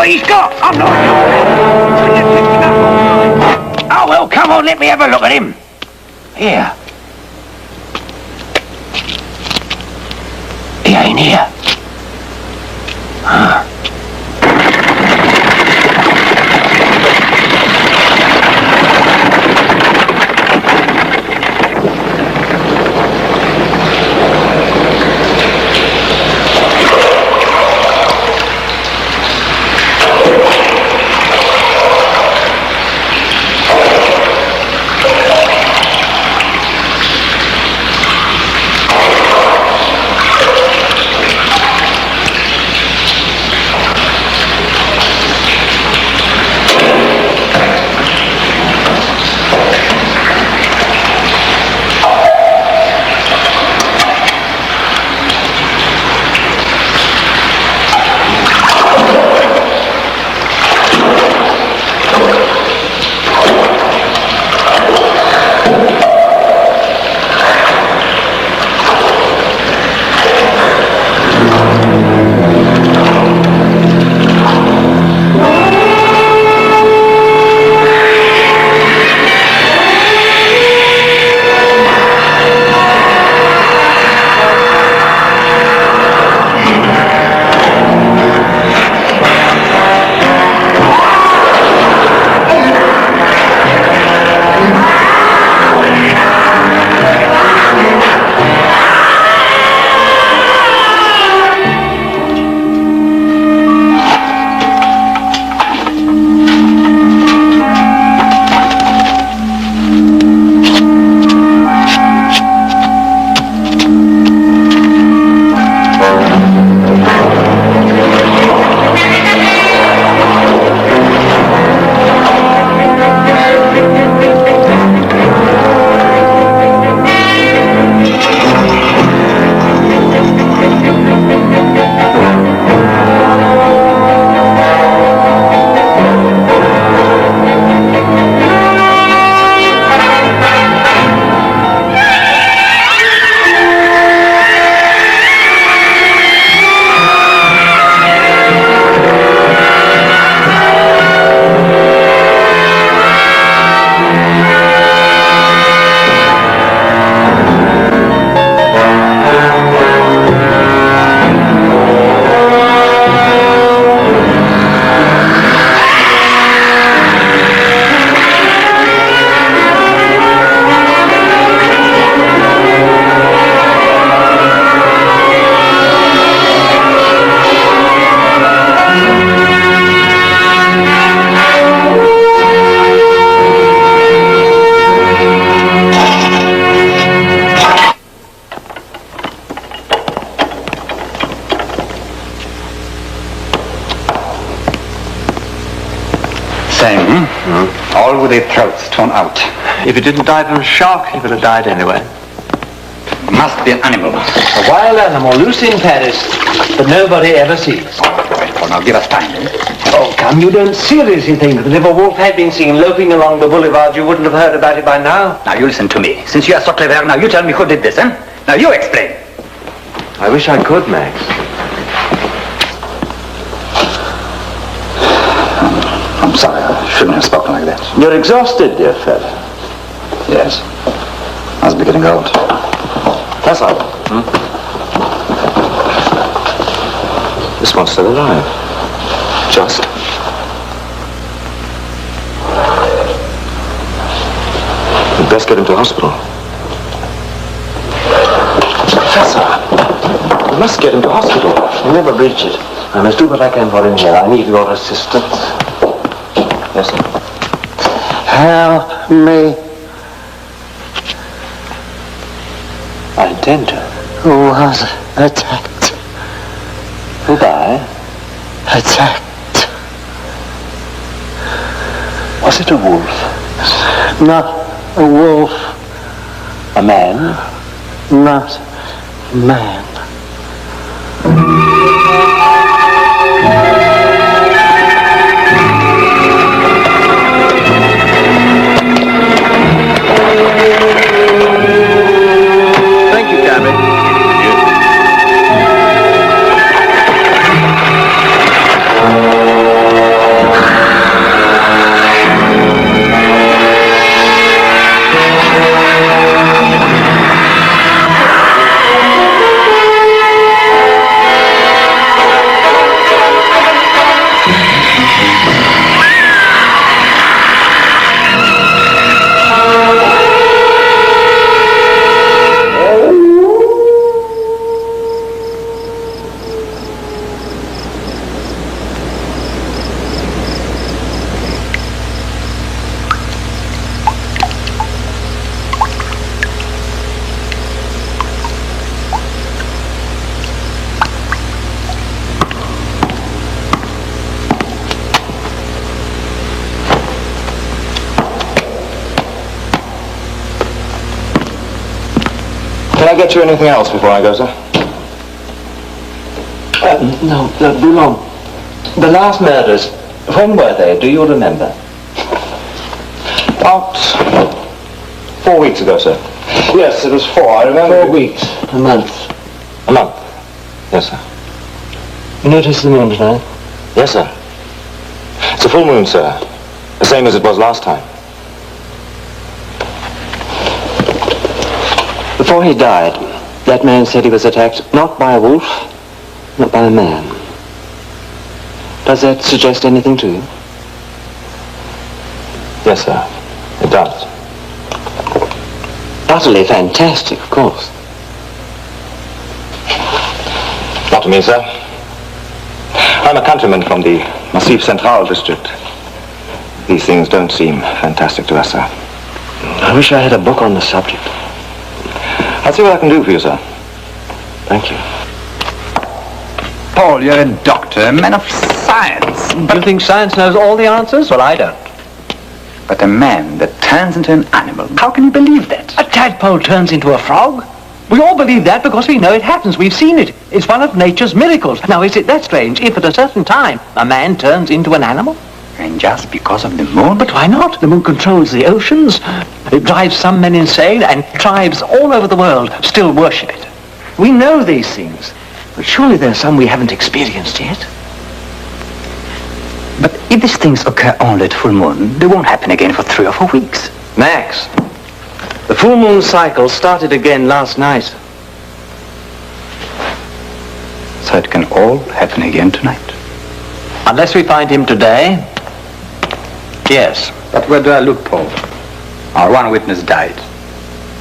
what he's got. I'm not. Oh, well, come on, let me have a look at him. Here. He ain't here. Huh. Same. All with their throats torn out. If he didn't die from shock, he would have died anyway. Must be an animal. A wild animal, loose in Paris, but nobody ever sees. Well, now give us time. Oh, come, you don't seriously think that if a wolf had been seen loping along the boulevard, you wouldn't have heard about it by now? Now, you listen to me. Since you are so clever, now you tell me who did this, eh? Now, you explain. I wish I could, Max. I'm sorry, I shouldn't have spoken like that. You're exhausted, dear fellow. Yes. I was beginning old. That's all. This one's still alive. Just. We'd best get him to hospital. Professor, we must get him to hospital. He'll never reach it. I must do what I can for him here. I need your assistance. Yes, sir. Help me. I intend to. Who was attacked? Who by? Attacked. Was it a wolf? Not a wolf. A man? Not a man. Thank you, Cabby. I get you anything else before I go, sir? No, Boulogne. The last murders, when were they? Do you remember? About 4 weeks ago, sir. Yes, it was 4. I remember. 4 weeks. A month. A month? Yes, sir. You notice the moon tonight? Yes, sir. It's a full moon, sir. The same as it was last time. Before he died, that man said he was attacked not by a wolf, but by a man. Does that suggest anything to you? Yes, sir. It does. Utterly fantastic, of course. Not to me, sir. I'm a countryman from the Massif Central district. These things don't seem fantastic to us, sir. I wish I had a book on the subject. I'll see what I can do for you, sir. Thank you. Paul, you're a doctor, a man of science. Do you think science knows all the answers? Well, I don't. But a man that turns into an animal, how can you believe that? A tadpole turns into a frog? We all believe that because we know it happens. We've seen it. It's one of nature's miracles. Now, is it that strange if at a certain time a man turns into an animal? And just because of the moon? But why not? The moon controls the oceans. It drives some men insane, and tribes all over the world still worship it. We know these things, but surely there are some we haven't experienced yet. But if these things occur only at full moon, they won't happen again for 3 or 4 weeks. Max, the full moon cycle started again last night. So it can all happen again tonight. Unless we find him today, yes. But where do I look, Paul? Our one witness died.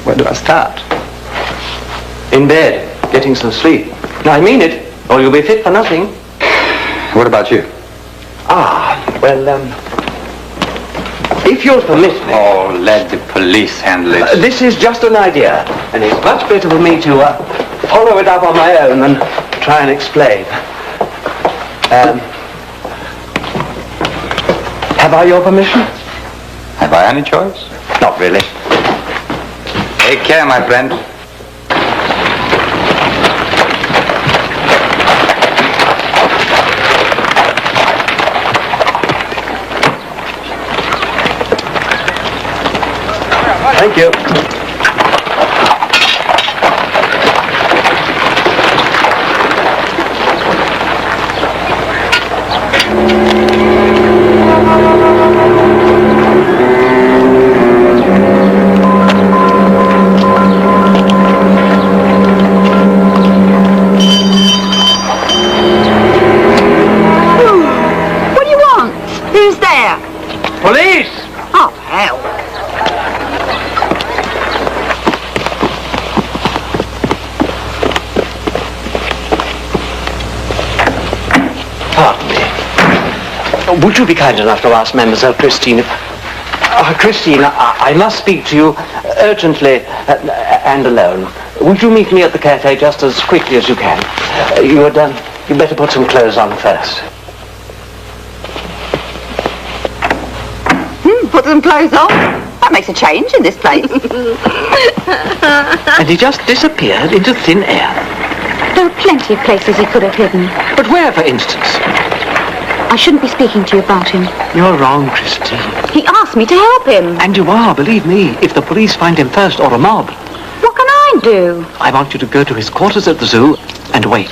Where do I start? In bed, getting some sleep. No, I mean it, or you'll be fit for nothing. What about you? Well, if you'll permit me... Oh, let the police handle it. This is just an idea, and it's much better for me to follow it up on my own than try and explain. Have I your permission? Have I any choice? Not really. Take care, my friend. Thank you. What do you want? Who's there? Police! Oh, hell. Pardon me. Would you be kind enough to ask Mademoiselle Christine? Christine, I must speak to you urgently and alone. Would you meet me at the cafe just as quickly as you can? You'd better put some clothes on first. Put some clothes on. That makes a change in this place. And he just disappeared into thin air. There are plenty of places he could have hidden. But where, for instance? I shouldn't be speaking to you about him. You're wrong, Christine. He asked me to help him. And you are, believe me, if the police find him first or a mob. What can I do? I want you to go to his quarters at the zoo and wait.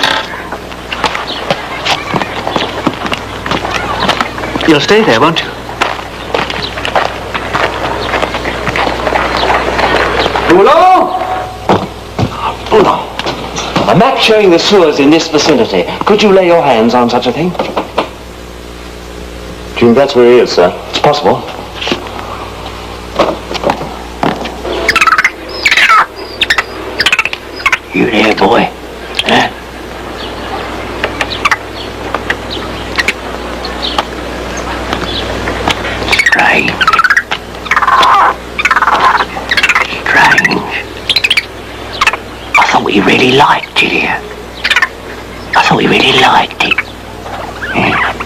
You'll stay there, won't you? Boulon! A map showing the sewers in this vicinity. Could you lay your hands on such a thing? Do you think that's where he is, sir? It's possible. You there, boy? Huh? Strange. I thought we really liked it here. I thought we really liked it. Yeah.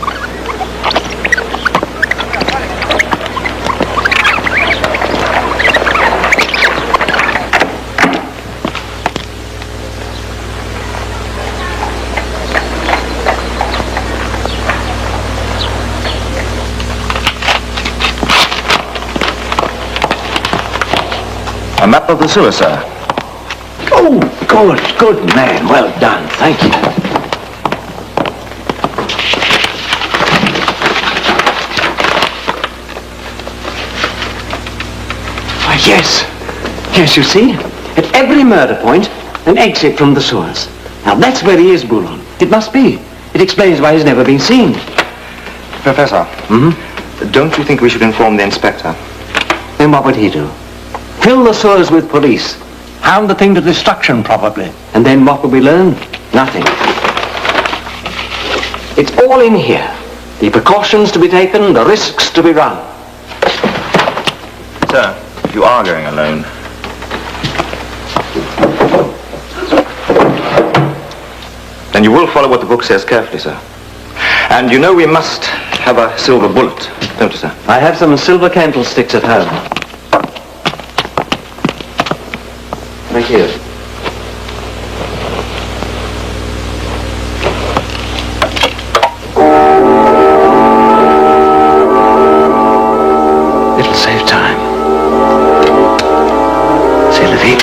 A map of the sewer, sir. Oh, good man. Well done. Thank you. Why, yes. Yes, you see, at every murder point, an exit from the sewers. Now, that's where he is, Boulon. It must be. It explains why he's never been seen. Professor, don't you think we should inform the inspector? Then what would he do? Fill the sewers with police. Hound the thing to destruction, probably. And then what would we learn? Nothing. It's all in here. The precautions to be taken, the risks to be run. Sir, you are going alone. Then you will follow what the book says carefully, sir. And you know we must have a silver bullet, don't you, sir? I have some silver candlesticks at home. Thank you. It'll save time. C'est la vie.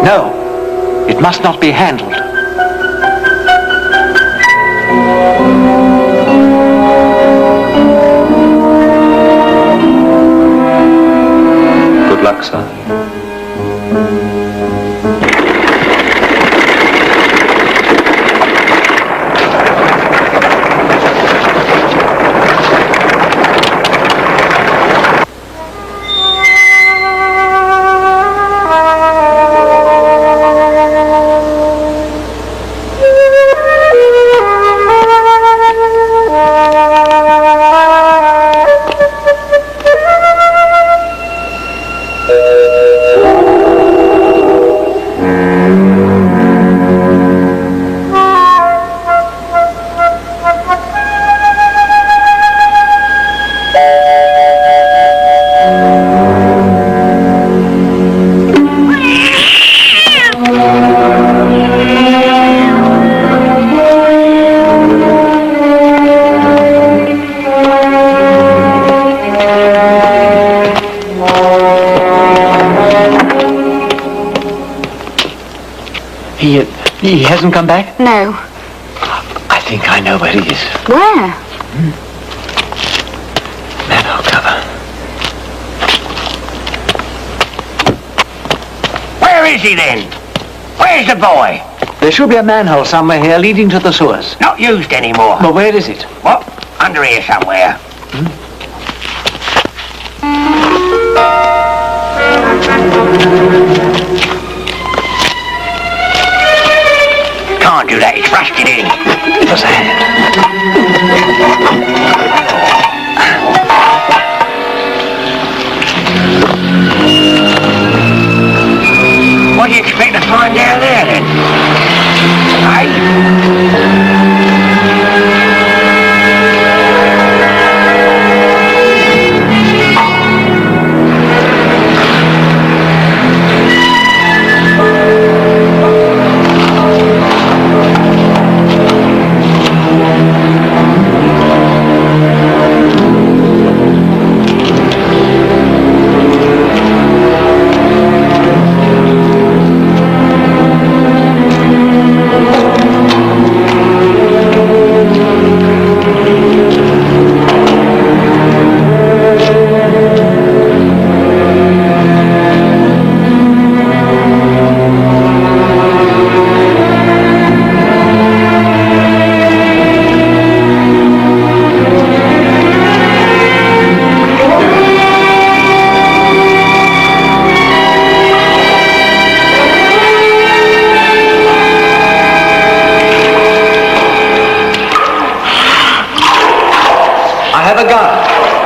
No, it must not be handled. Good luck, sir. He hasn't come back? No. I think I know where he is. Where? Manhole cover. Where is he then? Where's the boy? There should be a manhole somewhere here leading to the sewers. Not used anymore. But where is it? What? Under here somewhere. Can't do that, it's rusted in. It was a hand. What do you expect to find down there then?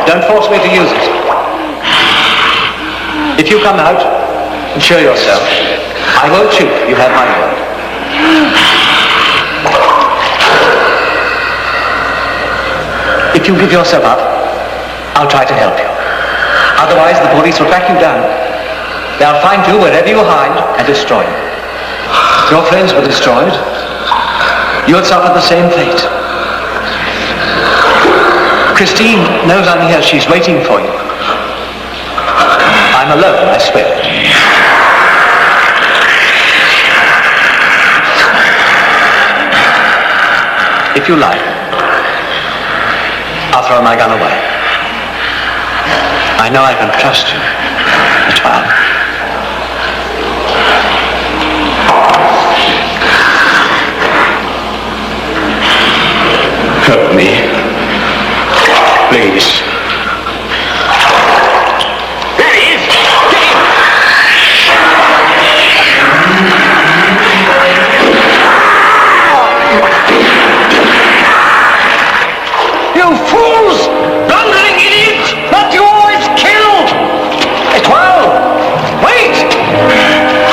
Don't force me to use it. If you come out and show yourself, I won't shoot. You have my word. If you give yourself up, I'll try to help you. Otherwise, the police will track you down. They'll find you wherever you hide and destroy you. Your friends were destroyed. You'll suffer the same fate. Christine knows I'm here. She's waiting for you. I'm alone, I swear. If you like, I'll throw my gun away. I know I can trust you, child. Help me. Please. There he is! You fools! Blundering idiots! Not you always kill! Étoile! Wait!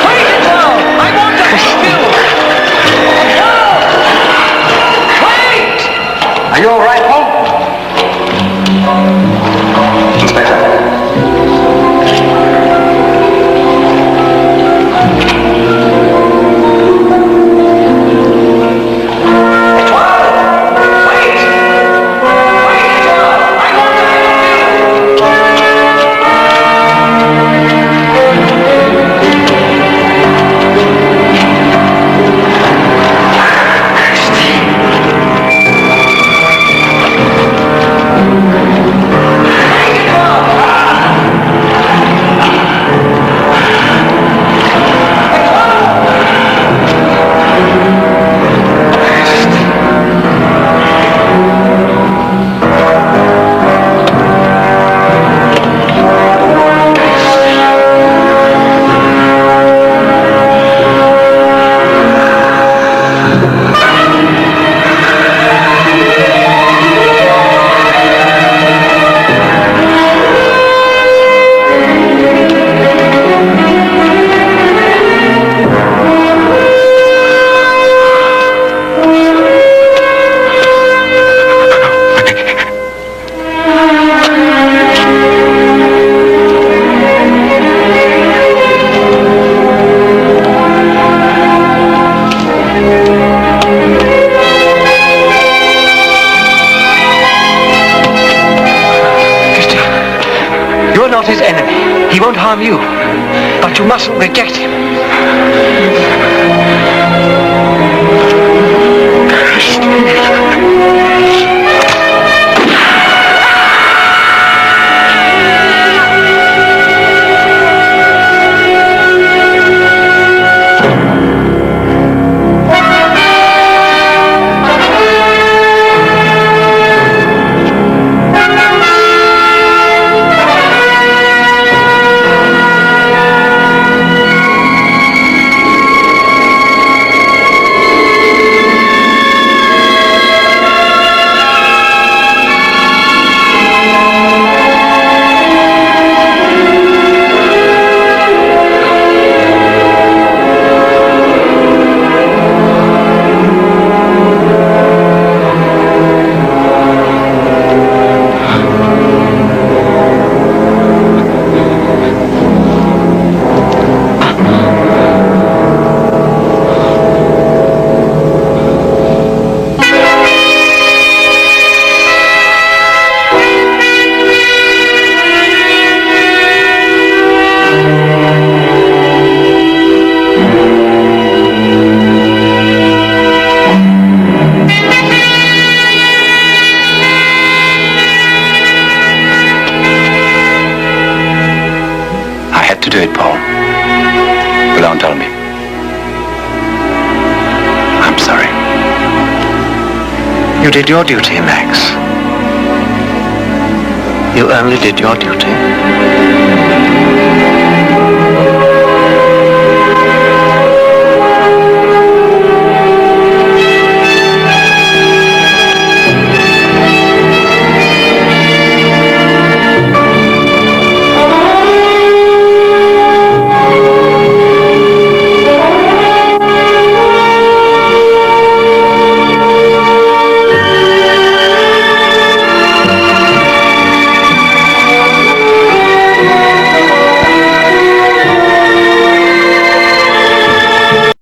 Wait, Étoile! I want to help you! No! Wait! Are you all right, Paul? His enemy. He won't harm you. But you mustn't reject him. To do it, Paul. But don't tell me. I'm sorry. You did your duty, Max. You only did your duty.